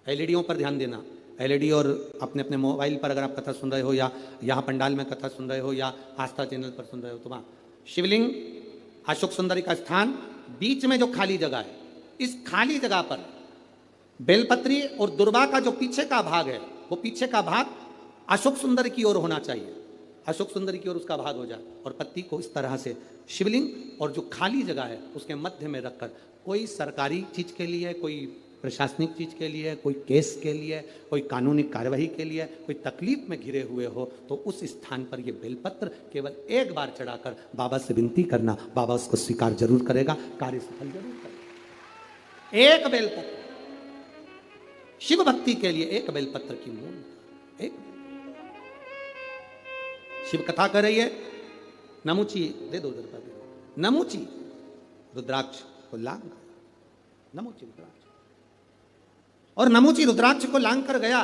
एलईडीओं पर ध्यान देना, एलईडी और अपने अपने मोबाइल पर अगर आप कथा सुन रहे हो, या यहाँ पंडाल में कथा सुन रहे हो, या आस्था चैनल पर सुन रहे हो, तो वहाँ शिवलिंग अशोक सुंदरी का स्थान, बीच में जो खाली जगह है, इस खाली जगह पर बेलपत्री और दुर्बा का जो पीछे का भाग है, वो पीछे का भाग अशोक सुंदरी की ओर होना चाहिए, अशोक सुंदरी की ओर उसका भाग हो जाए, और पत्ती को इस तरह से शिवलिंग और जो खाली जगह है उसके मध्य में रखकर, कोई सरकारी चीज के लिए, कोई प्रशासनिक चीज के लिए, कोई केस के लिए, कोई कानूनी कार्यवाही के लिए, कोई तकलीफ में घिरे हुए हो, तो उस स्थान पर ये बेलपत्र केवल 1 बार चढ़ाकर बाबा से विनती करना, बाबा उसको स्वीकार जरूर करेगा, कार्य सफल जरूर करेगा। 1 बेलपत्र शिव भक्ति के लिए, 1 बेलपत्र की मूल, 1 शिव कथा कर रही है। नमुची दे दो, नमुची रुद्राक्ष को लांग, नमुची रुद्राक्ष, और नमुची रुद्राक्ष को लांग कर गया।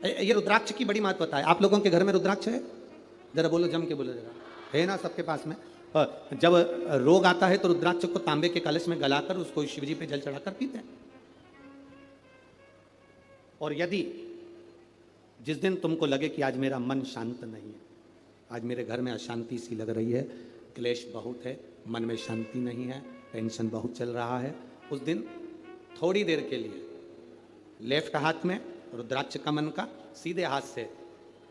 ये रुद्राक्ष की बड़ी महत्वता है। आप लोगों के घर में रुद्राक्ष है? जरा बोलो, जम के बोलो जरा, है ना सबके पास में? जब रोग आता है तो रुद्राक्ष को तांबे के कलश में गलाकर उसको शिवजी पे जल चढ़ाकर पीते हैं। और यदि जिस दिन तुमको लगे कि आज मेरा मन शांत नहीं है, आज मेरे घर में अशांति सी लग रही है, क्लेश बहुत है, मन में शांति नहीं है, टेंशन बहुत चल रहा है, उस दिन थोड़ी देर के लिए लेफ्ट हाथ में रुद्राक्ष कमन का, सीधे हाथ से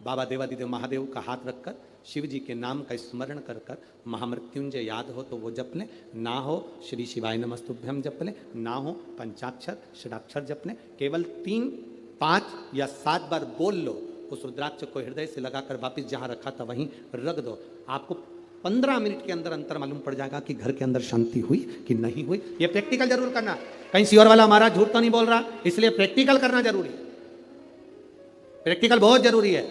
बाबा देवादिदेव महादेव का हाथ रखकर शिव जी के नाम का स्मरण कर कर महामृत्युंजय याद हो तो वो जप लें, ना हो श्री शिवाय नमस्तुभ्यम जप लें, ना हो पंचाक्षर षडाक्षर जप लें। केवल 3, 5 या 7 बार बोल लो उस रुद्राक्ष को हृदय से लगाकर वापस जहां रखा था वहीं रख दो। आपको 15 मिनट के अंदर अंतर मालूम पड़ जाएगा कि घर के अंदर शांति हुई कि नहीं हुई। ये प्रैक्टिकल जरूर करना। कहीं सियोर वाला हमारा झूठ तो नहीं बोल रहा, इसलिए प्रैक्टिकल करना जरूरी है। प्रैक्टिकल बहुत जरूरी है।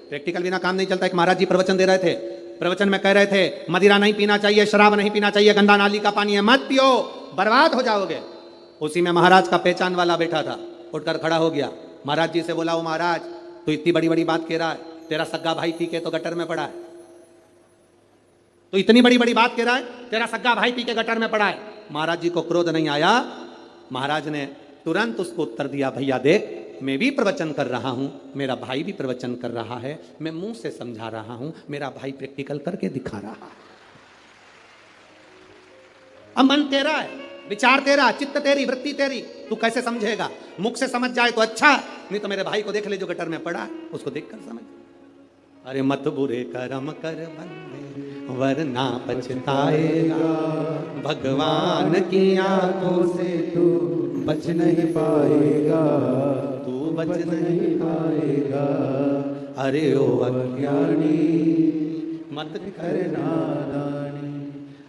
प्रैक्टिकल बिना काम नहीं चलता। एक महाराज जी प्रवचन दे रहे थे, प्रवचन में कह रहे थे मदिरा नहीं पीना चाहिए, शराब नहीं पीना चाहिए, गंदा नाली का पानी है, मत पियो, बर्बाद हो जाओगे। उसी में महाराज का पहचान वाला बैठा था, उठकर खड़ा हो गया। महाराज जी से बोला, ओ महाराज तू इतनी बड़ी बड़ी बात कह रहा है, तेरा सग्गा भाई पी के तो गटर में पड़ा है। तो इतनी बड़ी बड़ी बात कह रहा है, तेरा सग्गा भाई पी के गटर में पड़ा है। महाराज जी को क्रोध नहीं आया। महाराज ने तुरंत उसको उत्तर दिया, भैया देख मैं भी प्रवचन कर रहा हूं, मेरा भाई भी प्रवचन कर रहा है, मैं मुंह से समझा रहा हूं, मेरा भाई प्रैक्टिकल करके दिखा रहा है। अब मन तेरा है, विचार तेरा, चित्त तेरी, वृत्ति तेरी, तू कैसे समझेगा? मुख से समझ जाए तो अच्छा, नहीं तो मेरे भाई को देख ले जो गटर में पड़ा, उसको देखकर समझ। अरे मत बुरे कर्म कर बंदे वरना पछताएगा, भगवान की आंखों से तू बच नहीं पाएगा, तू बच नहीं पाएगा। अरे ओ अज्ञानी मत कर नादानी,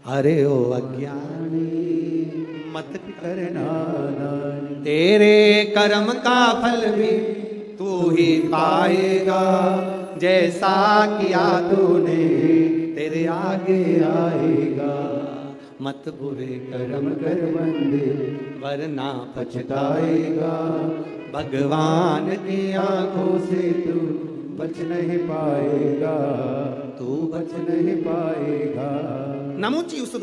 अरे ओ अज्ञानी मत कर नादानी। तेरे कर्म का फल भी तू ही पाएगा, जैसा किया तूने तेरे आगे आएगा। मत बुरे कर्म कर बंदे वरना पछताएगा, भगवान की आंखों से तू बच नहीं पाएगा, तू बच नहीं पाएगा। नमोची उस